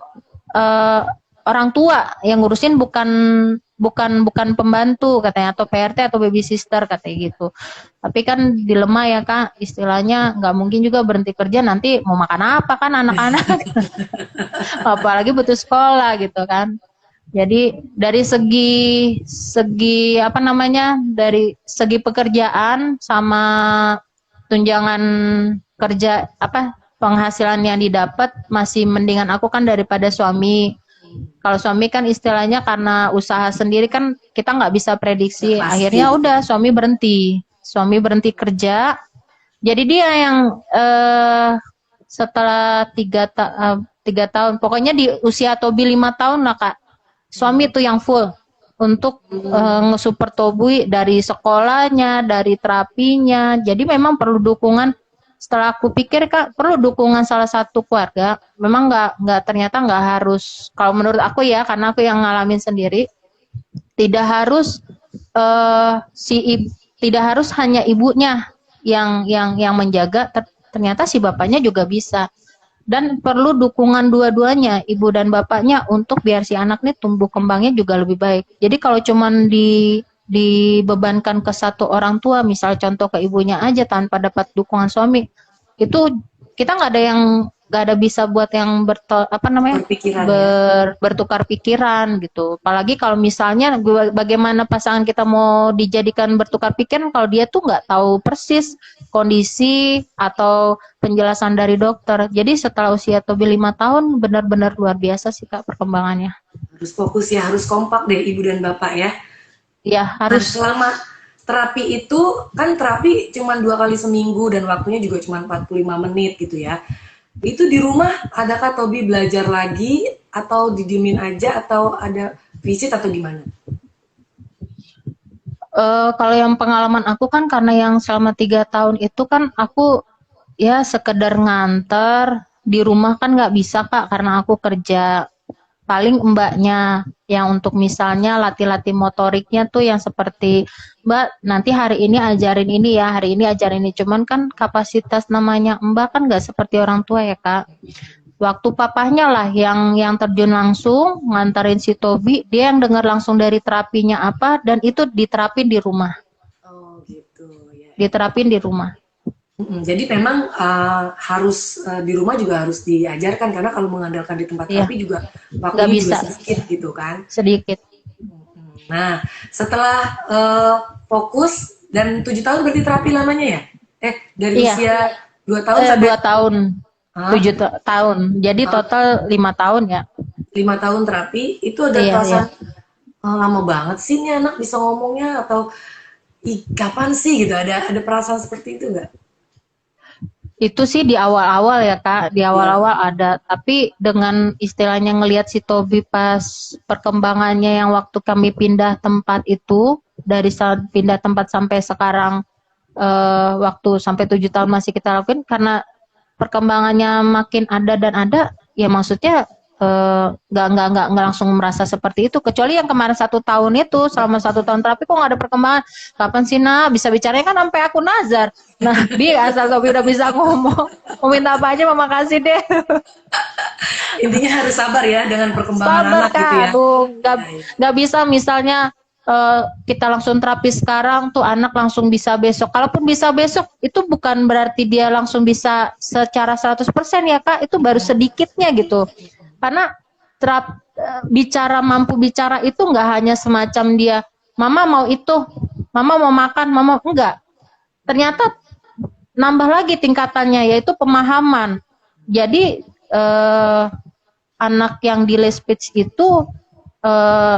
Speaker 2: orang tua yang ngurusin, bukan pembantu katanya, atau PRT atau baby sister katanya gitu. Tapi kan dilema ya Kak, istilahnya nggak mungkin juga berhenti kerja, nanti mau makan apa kan anak-anak. Apalagi butuh sekolah gitu kan. Jadi dari segi apa namanya, dari segi pekerjaan sama tunjangan kerja, apa penghasilan yang didapat masih mendingan aku kan daripada suami. Kalau suami kan istilahnya karena usaha sendiri kan kita nggak bisa prediksi.
Speaker 1: Pasti.
Speaker 2: Akhirnya udah suami berhenti kerja. Jadi dia yang setelah 3 tahun, pokoknya di usia Tobi 5 tahun lah Kak, suami tuh yang full untuk nge-support Tobi dari sekolahnya, dari terapinya. Jadi memang perlu dukungan. Setelah aku pikir Kak, perlu dukungan salah satu keluarga. Memang ternyata nggak harus, kalau menurut aku ya, karena aku yang ngalamin sendiri, tidak harus tidak harus hanya ibunya yang menjaga, ternyata si bapaknya juga bisa. Dan perlu dukungan dua-duanya, ibu dan bapaknya, untuk biar si anak nih tumbuh kembangnya juga lebih baik. Jadi kalau cuman dibebankan ke satu orang tua, misal contoh ke ibunya aja tanpa dapat dukungan suami, itu kita nggak ada yang nggak ada bisa buat yang apa namanya,
Speaker 1: Berpikiran ya.
Speaker 2: bertukar pikiran gitu. Apalagi kalau misalnya bagaimana pasangan kita mau dijadikan bertukar pikiran kalau dia tuh nggak tahu persis kondisi atau penjelasan dari dokter. Jadi setelah usia Tobi 5 tahun benar-benar luar biasa sih Kak perkembangannya.
Speaker 1: Harus fokus ya, harus kompak deh Ibu dan Bapak ya.
Speaker 2: Ya
Speaker 1: Nah,
Speaker 2: harus.
Speaker 1: selama terapi itu, kan terapi cuma 2 kali seminggu dan waktunya juga cuma 45 menit gitu ya. Itu di rumah adakah Tobi belajar lagi atau didiemin aja atau ada visit atau gimana?
Speaker 2: Kalau yang pengalaman aku kan karena yang selama 3 tahun itu kan aku ya sekedar nganter di rumah kan nggak bisa Kak karena aku kerja. Paling mbaknya yang untuk misalnya latih-latih motoriknya tuh yang seperti Mbak nanti hari ini ajarin ini ya, hari ini ajarin ini. Cuman kan kapasitas namanya Mbak kan nggak seperti orang tua ya Kak. Waktu papahnya lah yang terjun langsung ngantarin si Tobi, dia yang dengar langsung dari terapinya apa dan itu diterapin di rumah.
Speaker 1: Oh gitu ya.
Speaker 2: Diterapin di rumah.
Speaker 1: Jadi memang harus di rumah juga harus diajarkan karena kalau mengandalkan di tempat
Speaker 2: Iya,
Speaker 1: terapi juga
Speaker 2: nggak
Speaker 1: waktunya juga
Speaker 2: bisa
Speaker 1: sedikit gitu kan.
Speaker 2: sedikit.
Speaker 1: Nah, setelah fokus dan 7 tahun berarti terapi lamanya ya? Dari
Speaker 2: Iya,
Speaker 1: usia 2 tahun sampai
Speaker 2: 2 tahun,
Speaker 1: Hah?
Speaker 2: 7 tahun. Jadi total 5 tahun ya.
Speaker 1: 5 tahun terapi itu ada
Speaker 2: Iya, iya.
Speaker 1: perasaan lama banget sih ini anak bisa ngomongnya atau kapan sih gitu ada perasaan seperti itu nggak?
Speaker 2: Itu sih di awal-awal ya Kak, di
Speaker 1: Iya.
Speaker 2: awal-awal ada. Tapi dengan istilahnya ngelihat si Tobi pas perkembangannya yang waktu kami pindah tempat itu, dari saat pindah tempat sampai sekarang, waktu sampai 7 tahun masih kita lakuin, karena perkembangannya makin ada dan ada, ya maksudnya nggak langsung merasa seperti itu. Kecuali yang kemarin 1 tahun itu, selama 1 tahun terapi kok nggak ada perkembangan. Kapan sih nak bisa bicaranya kan sampai aku nazar. Nah, bi asal Tobi udah bisa ngomong, mau minta apa aja mama kasih deh.
Speaker 1: Intinya harus sabar ya dengan perkembangan
Speaker 2: Sabar
Speaker 1: anak gitu
Speaker 2: Kak,
Speaker 1: ya.
Speaker 2: aduh
Speaker 1: Ya, ya.
Speaker 2: nggak bisa misalnya kita langsung terapi sekarang tuh anak langsung bisa besok. Kalaupun bisa besok itu bukan berarti dia langsung bisa secara 100% ya Kak, itu baru sedikitnya gitu. Karena bicara mampu bicara itu nggak hanya semacam dia mama mau itu, mama mau makan, mama enggak. Ternyata nambah lagi tingkatannya yaitu pemahaman. Jadi anak yang delay speech itu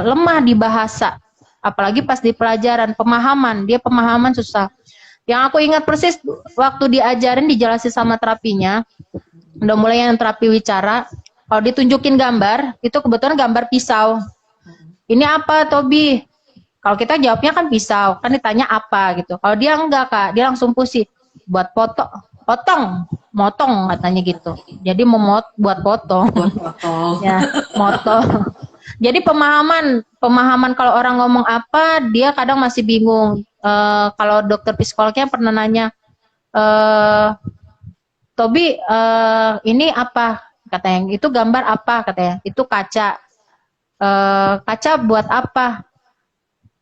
Speaker 2: lemah di bahasa, apalagi pas di pelajaran pemahaman susah. Yang aku ingat persis waktu diajarin dijelasin sama terapinya, udah mulai yang terapi wicara, kalau ditunjukin gambar itu kebetulan gambar pisau. Ini apa Tobi? Kalau kita jawabnya kan pisau, kan ditanya apa gitu. Kalau dia enggak Kak, dia langsung pusing buat motong katanya gitu. Jadi buat potong.
Speaker 1: Buat potong.
Speaker 2: Ya, motong. Jadi pemahaman kalau orang ngomong apa, dia kadang masih bingung. Kalau dokter psikolognya pernah nanya, Tobi, ini apa? Katanya, itu gambar apa? Katanya, itu kaca. Kaca buat apa?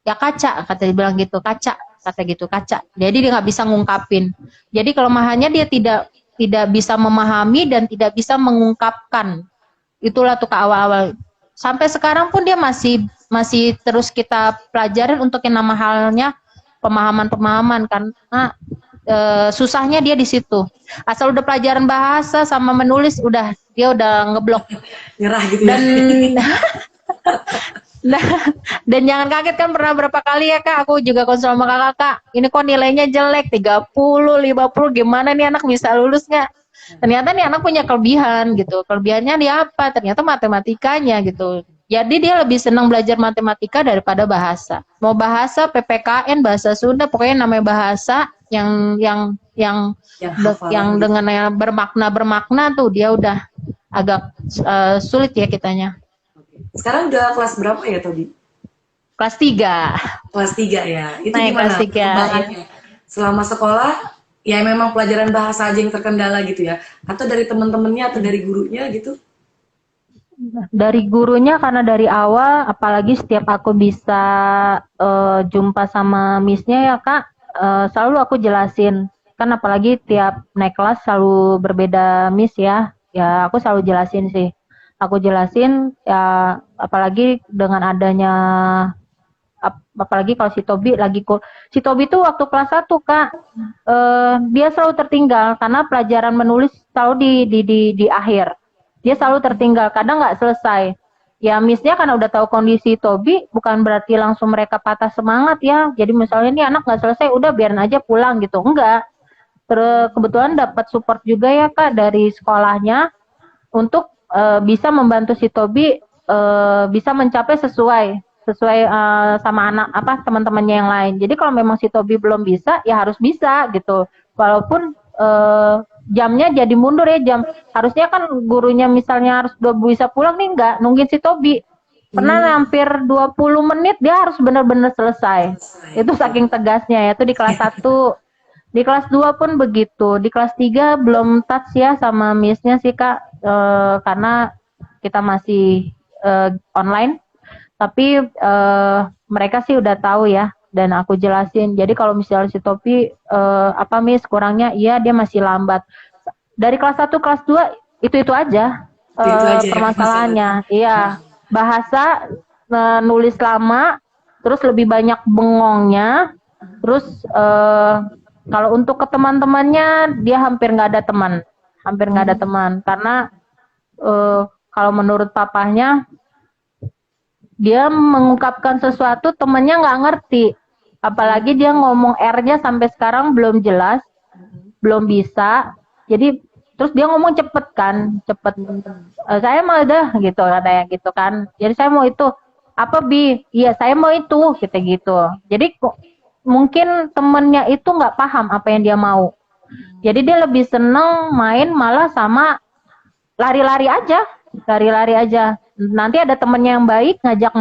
Speaker 2: Ya kaca, kata dia bilang gitu, kaca, kata gitu, kaca. Jadi dia nggak bisa ngungkapin. Jadi kelemahannya dia tidak bisa memahami dan tidak bisa mengungkapkan. Itulah tuh ke awal-awal. Sampai sekarang pun dia masih terus kita pelajarin untuk yang nama halnya pemahaman karena susahnya dia di situ. Asal udah pelajaran bahasa sama menulis dia udah ngeblok.
Speaker 1: Nyerah gitu ya.
Speaker 2: Dan jangan kaget kan pernah berapa kali ya Kak, aku juga konsul sama Kak, ini kok nilainya jelek 30, 50, gimana nih anak bisa lulus nggak? Ternyata nih anak punya kelebihan gitu. Kelebihannya dia apa? Ternyata matematikanya gitu. Jadi dia lebih senang belajar matematika daripada bahasa. Mau bahasa PPKN, bahasa Sunda, pokoknya namanya bahasa yang
Speaker 1: gitu.
Speaker 2: dengan yang bermakna tuh dia udah agak sulit ya kitanya.
Speaker 1: Sekarang udah kelas berapa ya Tobi?
Speaker 2: Kelas 3.
Speaker 1: Kelas 3 ya. Itu
Speaker 2: Naik
Speaker 1: gimana
Speaker 2: kelas 3
Speaker 1: perkembangannya?
Speaker 2: ya.
Speaker 1: Selama sekolah, ya memang pelajaran bahasa aja yang terkendala gitu ya? Atau dari teman-temannya atau dari gurunya gitu?
Speaker 2: Dari gurunya karena dari awal, apalagi setiap aku bisa jumpa sama miss-nya ya Kak, selalu aku jelasin. Kan apalagi tiap naik kelas selalu berbeda miss ya. ya aku selalu jelasin sih. Aku jelasin ya, apalagi dengan adanya apalagi kalau si Tobi si Tobi tuh waktu kelas 1 Kak, dia selalu tertinggal karena pelajaran menulis selalu di akhir. Dia selalu tertinggal, kadang nggak selesai. Ya Miss-nya karena udah tahu kondisi Tobi, bukan berarti langsung mereka patah semangat ya. Jadi misalnya ini anak nggak selesai, udah biarin aja pulang gitu. Enggak. Terus kebetulan dapat support juga ya Kak dari sekolahnya untuk bisa membantu si Tobi bisa mencapai sesuai sama anak apa teman-temannya yang lain. Jadi kalau memang si Tobi belum bisa, ya harus bisa gitu. Walaupun jamnya jadi mundur ya jam. Harusnya kan gurunya misalnya harus udah bisa pulang nih, enggak nungguin si Tobi. Pernah hampir 20 menit dia harus benar-benar selesai. Itu saking tegasnya ya, itu di kelas 1. Di kelas 2 pun begitu. Di kelas 3 belum touch ya sama miss-nya sih Kak, karena kita masih online. Tapi mereka sih udah tahu ya, dan aku jelasin. Jadi kalau misalnya si Topi apa miss kurangnya, iya dia masih lambat. Dari kelas 1 kelas 2 itu aja
Speaker 1: Itu aja ya
Speaker 2: permasalahannya.
Speaker 1: masalahnya.
Speaker 2: Iya, bahasa nulis lama, terus lebih banyak bengongnya, terus kalau untuk ke teman-temannya dia hampir nggak ada teman, karena kalau menurut papahnya dia mengungkapkan sesuatu temennya nggak ngerti, apalagi dia ngomong R-nya sampai sekarang belum jelas, belum bisa. Jadi terus dia ngomong cepet, saya mau dah gitu katanya gitu kan, jadi saya mau itu apa Bi, iya saya mau itu kita gitu. Jadi mungkin temennya itu nggak paham apa yang dia mau, jadi dia lebih seneng main malah sama lari-lari aja, nanti ada temennya yang baik ngajak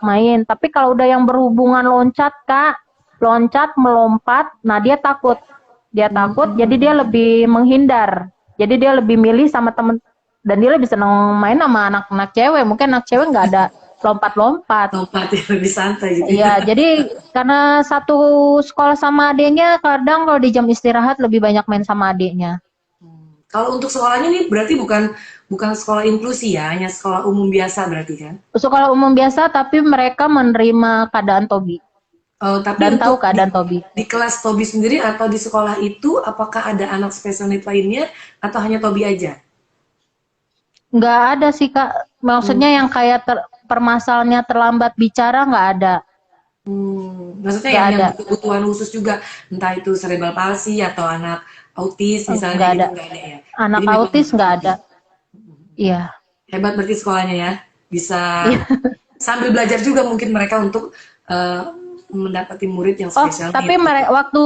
Speaker 2: main. Tapi kalau udah yang berhubungan loncat Kak, loncat melompat, nah dia takut, jadi dia lebih menghindar, jadi dia lebih milih sama temen, dan dia lebih seneng main sama anak-anak cewek. Mungkin anak cewek nggak ada lompat-lompat.
Speaker 1: Lompat ya lebih santai gitu ya.
Speaker 2: Iya, jadi karena satu sekolah sama adiknya, kadang kalau di jam istirahat lebih banyak main sama adiknya.
Speaker 1: Kalau untuk sekolahnya nih berarti bukan bukan sekolah inklusi ya, hanya sekolah umum biasa berarti kan?
Speaker 2: Sekolah umum biasa, tapi mereka menerima keadaan Tobi
Speaker 1: Tapi
Speaker 2: dan tahu
Speaker 1: untuk
Speaker 2: keadaan Tobi.
Speaker 1: di kelas Tobi sendiri atau di sekolah itu, apakah ada anak special need lainnya atau hanya Tobi aja?
Speaker 2: Nggak ada sih Kak, maksudnya yang kayak permasalahannya terlambat bicara nggak ada.
Speaker 1: Maksudnya
Speaker 2: Nggak
Speaker 1: yang
Speaker 2: ada.
Speaker 1: kebutuhan khusus juga, entah itu cerebral palsy atau anak autis misalnya
Speaker 2: Nggak
Speaker 1: gitu
Speaker 2: ada.
Speaker 1: nggak ada ya.
Speaker 2: Anak
Speaker 1: Jadi memang
Speaker 2: autis nggak ada. Iya.
Speaker 1: hebat berarti sekolahnya ya, bisa
Speaker 2: Iya.
Speaker 1: sambil belajar juga mungkin mereka untuk eh, mendapati murid yang
Speaker 2: Oh,
Speaker 1: spesial
Speaker 2: tapi
Speaker 1: need gitu.
Speaker 2: waktu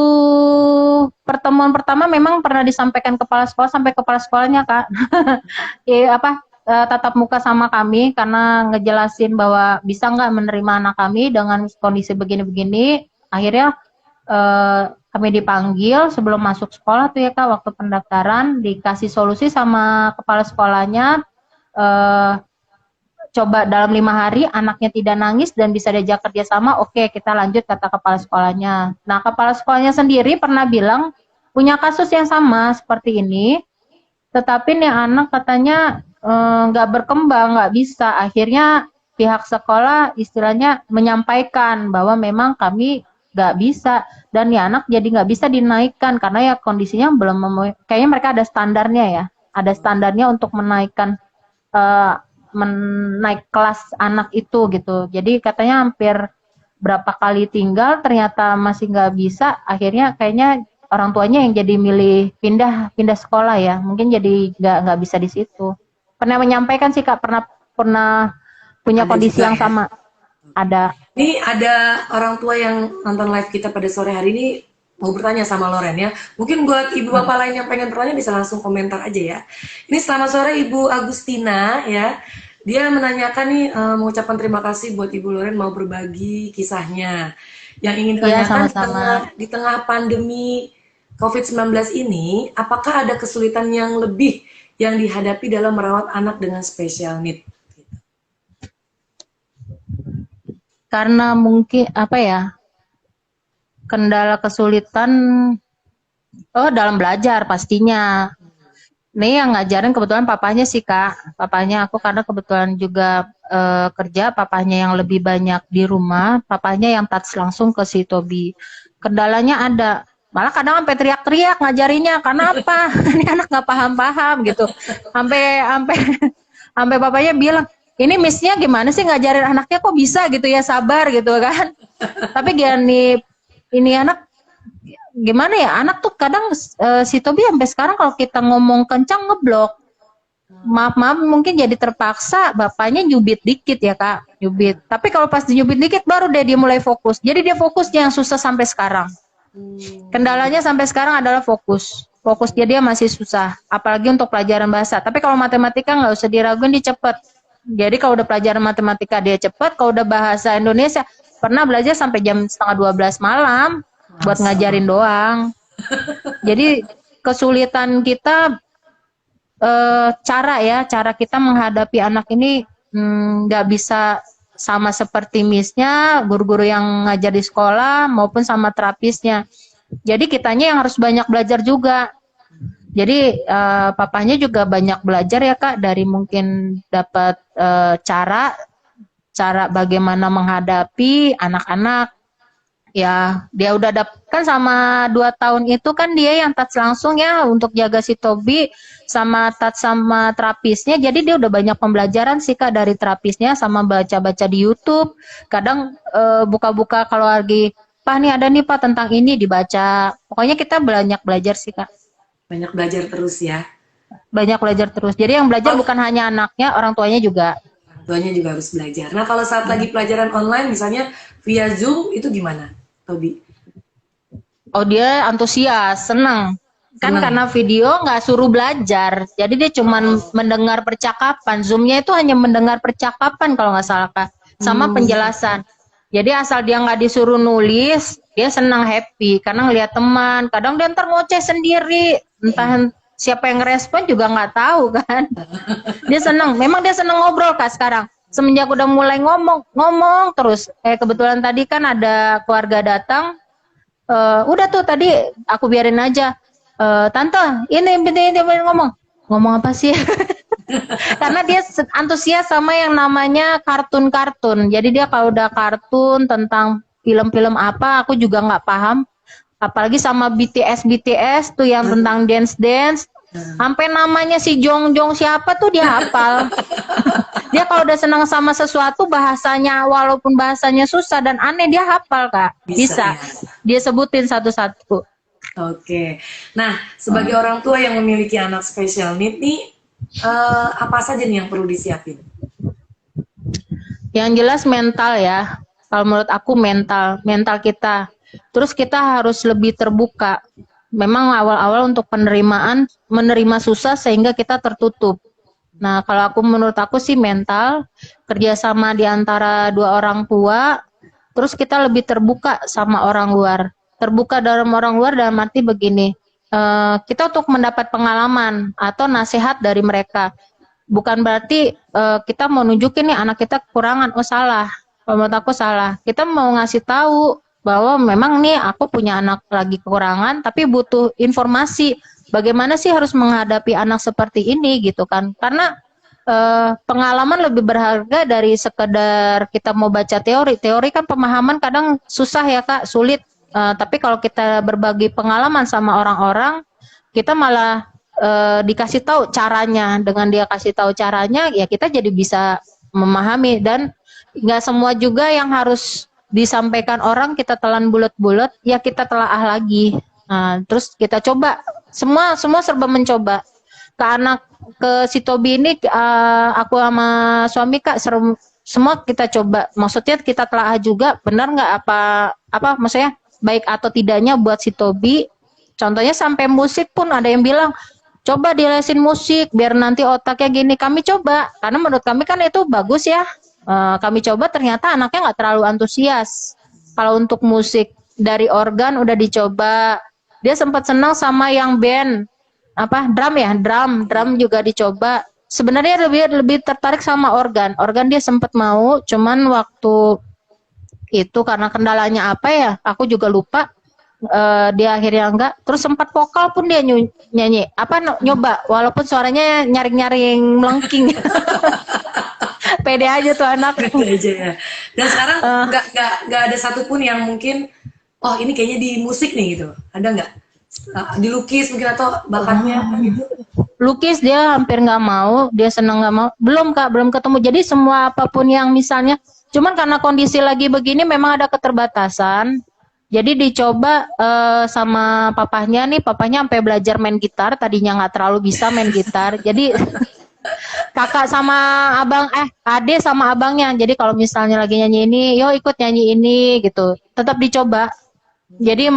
Speaker 2: pertemuan pertama memang pernah disampaikan kepala sekolah, sampai kepala sekolahnya Kak. Iya apa, tatap muka sama kami karena ngejelasin bahwa bisa nggak menerima anak kami dengan kondisi begini-begini. Akhirnya kami dipanggil sebelum masuk sekolah tuh ya Kak, waktu pendaftaran dikasih solusi sama kepala sekolahnya, eh, coba dalam 5 hari anaknya tidak nangis dan bisa diajak kerjasama, oke kita lanjut, kata kepala sekolahnya. Nah kepala sekolahnya sendiri pernah bilang punya kasus yang sama seperti ini, tetapi nih anak katanya nggak berkembang, nggak bisa. Akhirnya pihak sekolah istilahnya menyampaikan bahwa memang kami nggak bisa, dan nih anak jadi nggak bisa dinaikkan karena ya kondisinya belum kayaknya mereka ada standarnya ya, ada standarnya untuk menaikkan menaik kelas anak itu gitu. Jadi katanya hampir berapa kali tinggal ternyata masih nggak bisa. Akhirnya kayaknya orang tuanya yang jadi milih pindah sekolah ya. Mungkin jadi nggak bisa di situ. Pernah menyampaikan sih Kak, pernah punya
Speaker 1: Ada
Speaker 2: kondisi
Speaker 1: juga
Speaker 2: yang
Speaker 1: ya.
Speaker 2: sama. Ada.
Speaker 1: Ini ada orang tua yang nonton live kita pada sore hari ini mau bertanya sama Loren ya. Mungkin buat ibu bapak lain yang pengen bertanya bisa langsung komentar aja ya. Ini selamat sore Ibu Agustina ya. Dia menanyakan nih mengucapkan terima kasih buat Ibu Loren mau berbagi kisahnya. Yang ingin
Speaker 2: Iya,
Speaker 1: ditanyakan
Speaker 2: sama-sama.
Speaker 1: di tengah pandemi COVID-19 ini, apakah ada kesulitan yang lebih yang dihadapi dalam merawat anak dengan special need?
Speaker 2: Karena mungkin apa ya, kendala kesulitan dalam belajar pastinya. Nih yang ngajarin kebetulan papanya sih Kak. Papanya aku karena kebetulan juga kerja, papanya yang lebih banyak di rumah, papanya yang touch langsung ke si Tobi. Kendalanya ada. Malah kadang sampai teriak-teriak ngajarinya karena apa? Ini anak nggak paham-paham gitu. Sampai sampai sampai papanya bilang, "Ini miss-nya gimana sih ngajarin anaknya kok bisa gitu ya, sabar gitu kan." Tapi gini, ini anak gimana ya, anak tuh kadang si Tobi sampai sekarang kalau kita ngomong kencang ngeblok. Maaf mungkin jadi terpaksa bapaknya nyubit dikit ya Kak, nyubit. Tapi kalau pas nyubit dikit baru dia mulai fokus. Jadi dia fokusnya yang susah sampai sekarang. Kendalanya sampai sekarang adalah fokus. Fokusnya dia masih susah, apalagi untuk pelajaran bahasa. Tapi kalau matematika nggak usah diraguin, dia cepet. Jadi kalau udah pelajaran matematika dia cepet, kalau udah bahasa Indonesia pernah belajar sampai jam setengah 12 malam buat ngajarin doang. Jadi kesulitan kita cara kita menghadapi anak ini nggak bisa sama seperti miss-nya, guru-guru yang ngajar di sekolah maupun sama terapisnya. Jadi kitanya yang harus banyak belajar juga. Jadi papahnya juga banyak belajar ya Kak, dari mungkin dapat cara bagaimana menghadapi anak-anak. Ya, dia udah kan sama 2 tahun itu kan dia yang touch langsung ya untuk jaga si Tobi sama touch sama terapisnya. Jadi dia udah banyak pembelajaran sih Kak dari terapisnya sama baca-baca di YouTube. Kadang buka-buka kalau lagi, "Pak nih ada nih Pak tentang ini," dibaca. Pokoknya kita banyak belajar sih Kak.
Speaker 1: Banyak belajar terus ya.
Speaker 2: Banyak belajar terus. Jadi yang belajar bukan hanya anaknya, orang tuanya juga.
Speaker 1: Orang tuanya juga harus belajar. Nah, kalau saat lagi pelajaran online misalnya via Zoom itu gimana, Tobi?
Speaker 2: Oh dia antusias, senang. Kan karena video nggak suruh belajar, jadi dia cuman mendengar percakapan. Zoom-nya itu hanya mendengar percakapan kalau nggak salah Kak, sama penjelasan. Jadi asal dia nggak disuruh nulis, dia senang happy karena ngelihat teman. Kadang dia ntar ngoceh sendiri, entah siapa yang ngerespon juga nggak tahu kan. Dia senang, memang dia senang ngobrol Kak sekarang. Semenjak udah mulai ngomong terus. Kebetulan tadi kan ada keluarga datang. Udah tuh tadi aku biarin aja. Tante, ini ngomong apa sih? Karena dia antusias sama yang namanya kartun-kartun. Jadi dia kalau udah kartun tentang film-film apa, aku juga nggak paham. Apalagi sama BTS tuh yang tentang dance. Sampai namanya si Jongjong siapa tuh dia hafal. Dia kalau udah senang sama sesuatu bahasanya, walaupun bahasanya susah dan aneh, dia hafal Kak. Bisa. Dia sebutin satu-satu.
Speaker 1: Oke. Nah, sebagai orang tua yang memiliki anak special need nih, apa saja nih yang perlu disiapin?
Speaker 2: Yang jelas mental ya. Kalau menurut aku mental kita. Terus kita harus lebih terbuka. Memang awal-awal untuk menerima susah sehingga kita tertutup. Nah, kalau menurut aku sih mental, kerjasama di antara dua orang tua, terus kita lebih terbuka sama orang luar. Terbuka dalam orang luar dalam arti begini, kita untuk mendapat pengalaman atau nasihat dari mereka. Bukan berarti kita mau nunjukin nih anak kita kekurangan, oh salah. Menurut aku salah. Kita mau ngasih tahu bahwa memang nih aku punya anak lagi kekurangan, tapi butuh informasi bagaimana sih harus menghadapi anak seperti ini gitu kan. Karena pengalaman lebih berharga dari sekedar kita mau baca teori. Teori kan pemahaman kadang susah ya Kak, sulit. Tapi kalau kita berbagi pengalaman sama orang-orang, kita malah dikasih tahu caranya. Dengan dia kasih tahu caranya, ya kita jadi bisa memahami. Dan nggak semua juga yang harus disampaikan orang kita telan bulat-bulat, ya kita telaah lagi. Terus kita coba, semua serba mencoba. Ke si Tobi ini, aku sama suami Kak semua kita coba. Maksudnya kita telaah juga, benar nggak apa maksudnya baik atau tidaknya buat si Tobi. Contohnya sampai musik pun ada yang bilang, coba dilesin musik biar nanti otaknya gini. Kami coba, karena menurut kami kan itu bagus ya. Kami coba ternyata anaknya nggak terlalu antusias. Kalau untuk musik dari organ udah dicoba, dia sempat senang sama yang band drum juga dicoba. Sebenarnya lebih tertarik sama organ dia sempat mau, cuman waktu itu karena kendalanya apa ya aku juga lupa, dia akhirnya enggak, terus sempat vokal pun dia nyanyi apa nyoba walaupun suaranya nyaring-nyaring melengking. Pede aja tuh anak.
Speaker 1: Gitu aja ya. Dan sekarang nggak ada satupun yang mungkin, oh ini kayaknya di musik nih gitu. Ada nggak? Di lukis mungkin atau bakatnya gitu?
Speaker 2: Lukis dia hampir nggak mau, dia senang nggak mau. Belum Kak, belum ketemu. Jadi semua apapun yang misalnya, cuman karena kondisi lagi begini memang ada keterbatasan. Jadi dicoba sama papahnya nih, papahnya sampai belajar main gitar, tadinya nggak terlalu bisa main gitar. Jadi kakak sama abang ade sama abangnya. Jadi kalau misalnya lagi nyanyi ini, yo ikut nyanyi ini gitu. Tetap dicoba. Jadi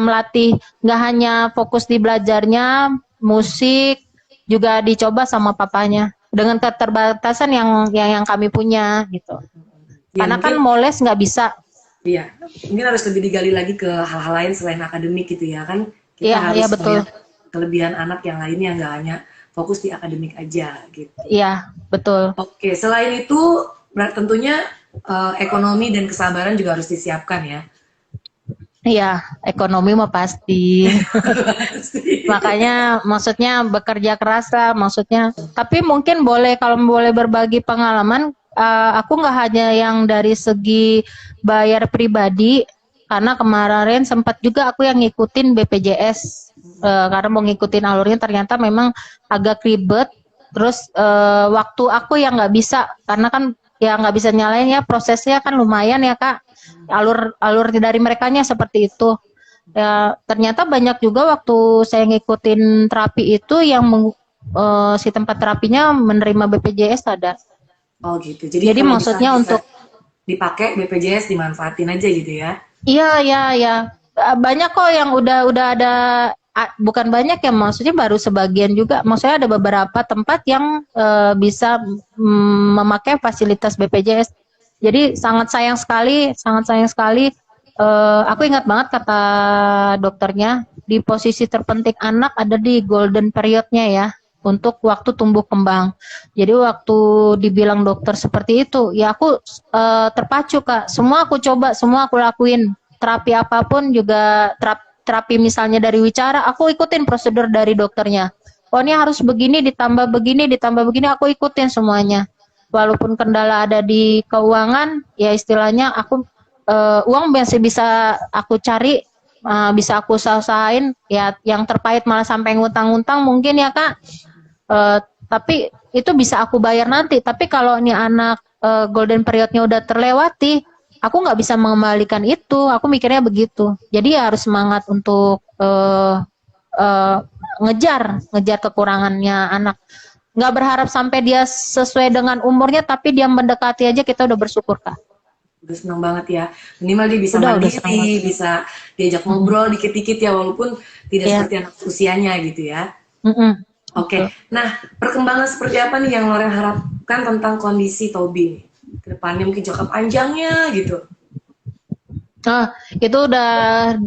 Speaker 2: melatih nggak hanya fokus di belajarnya, musik juga dicoba sama papanya dengan keterbatasan yang kami punya gitu.
Speaker 1: Ya,
Speaker 2: Karena kan
Speaker 1: mungkin,
Speaker 2: mau les nggak bisa.
Speaker 1: iya, mungkin harus lebih digali lagi ke hal-hal lain selain akademik gitu ya kan. Kita
Speaker 2: Iya, iya
Speaker 1: harus
Speaker 2: betul.
Speaker 1: melihat kelebihan anak yang lainnya, nggak hanya fokus di akademik aja gitu.
Speaker 2: Iya, betul.
Speaker 1: Oke, selain itu tentunya ekonomi dan kesabaran juga harus disiapkan ya.
Speaker 2: Iya, ekonomi mah pasti. Makanya maksudnya bekerja keras lah maksudnya. Tapi mungkin boleh kalau boleh berbagi pengalaman, aku nggak hanya yang dari segi bayar pribadi, karena kemarin sempat juga aku yang ngikutin BPJS, karena mau ngikutin alurnya ternyata memang agak ribet. Terus waktu aku yang nggak bisa, karena kan ya nggak bisa nyalain ya, prosesnya kan lumayan ya Kak. Alur dari merekanya seperti itu. Ya, ternyata banyak juga waktu saya ngikutin terapi itu yang si tempat terapinya menerima BPJS ada.
Speaker 1: Oh gitu. Jadi
Speaker 2: Jadi
Speaker 1: kalau
Speaker 2: maksudnya
Speaker 1: bisa
Speaker 2: untuk
Speaker 1: dipakai BPJS dimanfaatin aja gitu ya.
Speaker 2: iya ya ya banyak kok yang udah ada bukan banyak ya maksudnya baru sebagian juga. Maksudnya ada beberapa tempat yang bisa memakai fasilitas BPJS. Jadi sangat sayang sekali. Aku ingat banget kata dokternya, di posisi terpenting anak ada di golden periodnya ya, untuk waktu tumbuh kembang. Jadi waktu dibilang dokter seperti itu, ya aku terpacu Kak. Semua aku coba, semua aku lakuin. Terapi apapun juga, terapi misalnya dari wicara, aku ikutin prosedur dari dokternya. Oh ini harus begini, ditambah begini, aku ikutin semuanya. Walaupun kendala ada di keuangan, ya istilahnya aku uang masih bisa aku cari, bisa aku usahain. Ya yang terpait malah sampai ngutang-ngutang mungkin ya Kak. Tapi itu bisa aku bayar nanti. Tapi kalau nih anak golden periodnya udah terlewati, aku nggak bisa mengembalikan itu. Aku mikirnya begitu. Jadi ya harus semangat untuk uh, ngejar kekurangannya anak. Nggak berharap sampai dia sesuai dengan umurnya, tapi dia mendekati aja kita udah bersyukur Kak.
Speaker 1: Udah senang banget ya. Minimal dia bisa
Speaker 2: Udah senang banget.
Speaker 1: mandiri, bisa diajak ngobrol dikit-dikit ya walaupun tidak seperti anak usianya gitu ya. Oke. Nah, perkembangan seperti apa nih yang Loren harapkan tentang kondisi Tobi ke depannya, mungkin jangka panjangnya gitu.
Speaker 2: Itu udah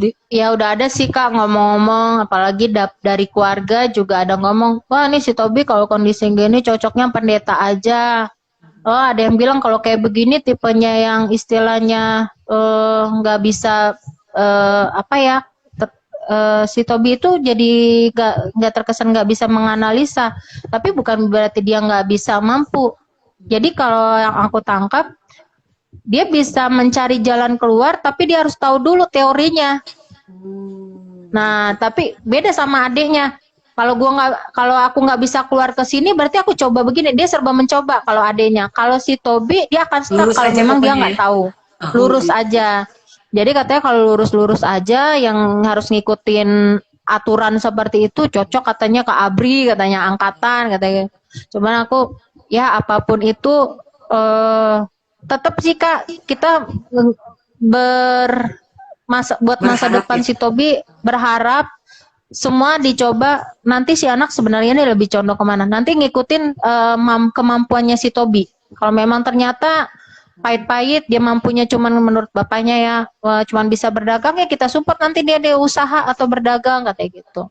Speaker 2: ada sih Kak ngomong-ngomong, apalagi dari keluarga juga ada ngomong, wah nih si Tobi kalau kondisi gini cocoknya pendeta aja. Oh ada yang bilang kalau kayak begini tipenya yang istilahnya nggak bisa apa ya, si Tobi itu jadi nggak terkesan nggak bisa menganalisa, tapi bukan berarti dia nggak bisa mampu. Jadi kalau yang aku tangkap, dia bisa mencari jalan keluar, tapi dia harus tahu dulu teorinya. Nah, tapi beda sama adiknya. Kalau aku nggak bisa keluar ke sini, berarti aku coba begini. Dia serba mencoba. Kalau adiknya, kalau si Tobi dia akan stuck kalau memang dia nggak tahu. Lurus aja. Jadi katanya kalau lurus-lurus aja, yang harus ngikutin aturan seperti itu cocok katanya ke ABRI, katanya angkatan, katanya. Cuman aku ya apapun itu tetap sih Kak, kita buat masa depan si Tobi berharap semua dicoba. Nanti si anak sebenarnya ini lebih condong kemana? Nanti ngikutin kemampuannya si Tobi. Kalau memang ternyata pahit-pahit dia mampunya cuman menurut bapaknya ya cuman bisa berdagang, ya kita support nanti dia usaha atau berdagang kayak gitu.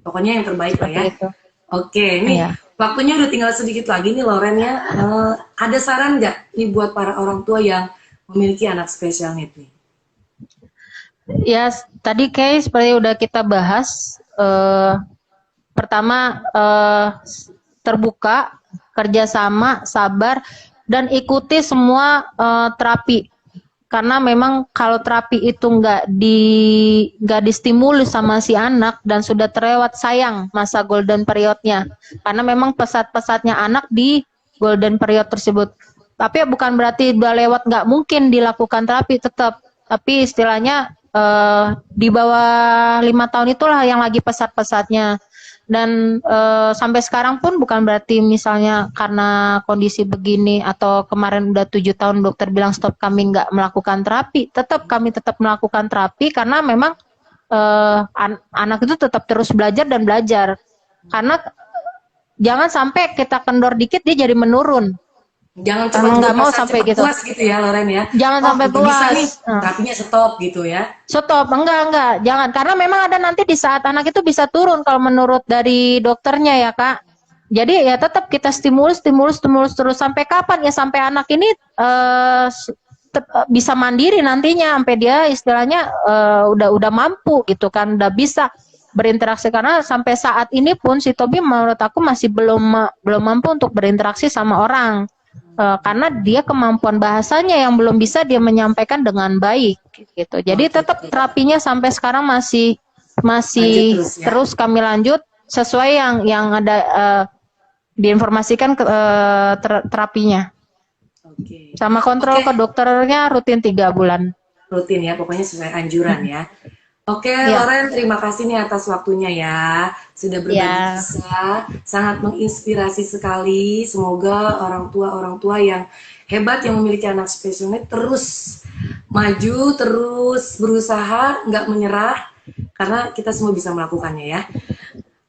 Speaker 1: Pokoknya yang terbaik lah ya.
Speaker 2: Itu.
Speaker 1: Oke, ini waktunya udah tinggal sedikit lagi nih Loren ya. Ada saran nggak nih buat para orang tua yang memiliki anak special need nih?
Speaker 2: Ya, tadi kayak seperti udah kita bahas, pertama terbuka, kerjasama, sabar, dan ikuti semua terapi. Karena memang kalau terapi itu nggak distimulus sama si anak dan sudah terlewat, sayang masa golden periodnya. Karena memang pesat-pesatnya anak di golden period tersebut. Tapi bukan berarti udah lewat nggak mungkin dilakukan terapi, tetap. Tapi istilahnya di bawah 5 tahun itulah yang lagi pesat-pesatnya. Dan sampai sekarang pun bukan berarti misalnya karena kondisi begini atau kemarin udah 7 tahun dokter bilang stop, kami nggak melakukan terapi. Kami tetap melakukan terapi karena memang anak itu tetap terus belajar dan belajar. Karena jangan sampai kita kendor dikit dia jadi menurun.
Speaker 1: Jangan cepat
Speaker 2: Kami nggak mau
Speaker 1: berprestasi,
Speaker 2: sampai
Speaker 1: cepat
Speaker 2: gitu.
Speaker 1: puas gitu ya Loren ya.
Speaker 2: Jangan
Speaker 1: Oh
Speaker 2: sampai
Speaker 1: udah bisa nih,
Speaker 2: puas.
Speaker 1: terapinya stop gitu ya.
Speaker 2: Stop, enggak, jangan. Karena memang ada nanti di saat anak itu bisa turun kalau menurut dari dokternya ya Kak. Jadi ya tetap kita stimulus terus sampai kapan ya, sampai anak ini bisa mandiri nantinya, sampai dia istilahnya udah mampu gitu kan, udah bisa berinteraksi. Karena sampai saat ini pun si Tobi menurut aku masih belum mampu untuk berinteraksi sama orang. Karena dia kemampuan bahasanya yang belum bisa dia menyampaikan dengan baik gitu. Jadi
Speaker 1: Oke,
Speaker 2: tetap
Speaker 1: oke.
Speaker 2: terapinya sampai sekarang masih
Speaker 1: Lanjut
Speaker 2: masih
Speaker 1: terus ya.
Speaker 2: terus kami lanjut sesuai yang ada diinformasikan ke terapinya.
Speaker 1: Oke.
Speaker 2: Sama kontrol
Speaker 1: Oke,
Speaker 2: ke dokternya rutin 3 bulan.
Speaker 1: rutin ya, pokoknya sesuai anjuran ya. Oke,
Speaker 2: Ya,
Speaker 1: Loren, terima kasih nih atas waktunya ya. Sudah berbagi
Speaker 2: ya,
Speaker 1: kisah, sangat menginspirasi sekali. Semoga orang tua yang hebat yang memiliki anak spesial ini terus maju, terus berusaha, nggak menyerah, karena kita semua bisa melakukannya ya.
Speaker 2: ya,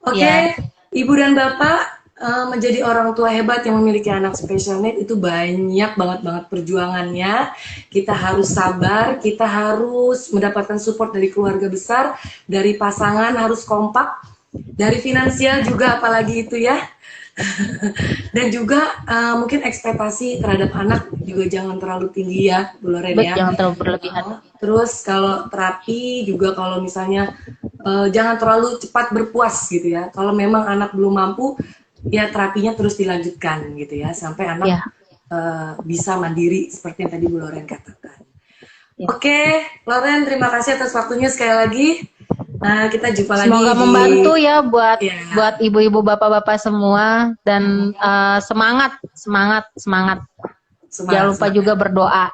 Speaker 1: Oke, Ibu dan Bapak, menjadi orang tua hebat yang memiliki anak special need itu banyak banget perjuangannya. Kita harus sabar, kita harus mendapatkan support dari keluarga besar, dari pasangan harus kompak, dari finansial juga apalagi itu ya. Dan juga mungkin ekspektasi terhadap anak juga jangan terlalu tinggi ya, Bu Loren ya.
Speaker 2: jangan terlalu berlebihan.
Speaker 1: Terus kalau terapi juga kalau misalnya jangan terlalu cepat berpuas gitu ya. Kalau memang anak belum mampu, ya terapinya terus dilanjutkan gitu ya sampai anak
Speaker 2: Ya,
Speaker 1: bisa mandiri seperti yang tadi Bu Loren katakan.
Speaker 2: ya.
Speaker 1: Oke, Loren terima kasih atas waktunya sekali lagi. Nah, kita jumpa lagi
Speaker 2: Semoga
Speaker 1: di
Speaker 2: membantu ya buat
Speaker 1: ya.
Speaker 2: ibu-ibu bapak-bapak semua, dan semangat semangat semangat. Jangan
Speaker 1: Semangat,
Speaker 2: lupa juga
Speaker 1: semangat.
Speaker 2: berdoa.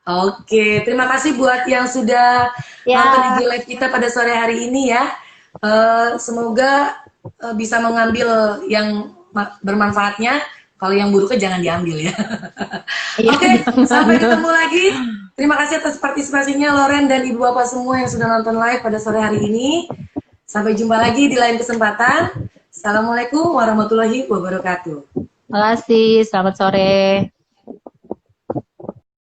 Speaker 1: Oke, terima kasih buat yang sudah nonton IG
Speaker 2: Ya,
Speaker 1: live kita pada sore hari ini ya. Semoga bisa mengambil yang bermanfaatnya. Kalau yang buruknya jangan diambil ya.
Speaker 2: iya,
Speaker 1: Oke, sampai
Speaker 2: jangan.
Speaker 1: ketemu lagi. Terima kasih atas partisipasinya Loren dan Ibu Bapak semua yang sudah nonton live pada sore hari ini. Sampai jumpa lagi di lain kesempatan. Assalamualaikum warahmatullahi wabarakatuh.
Speaker 2: Terima kasih. Selamat sore.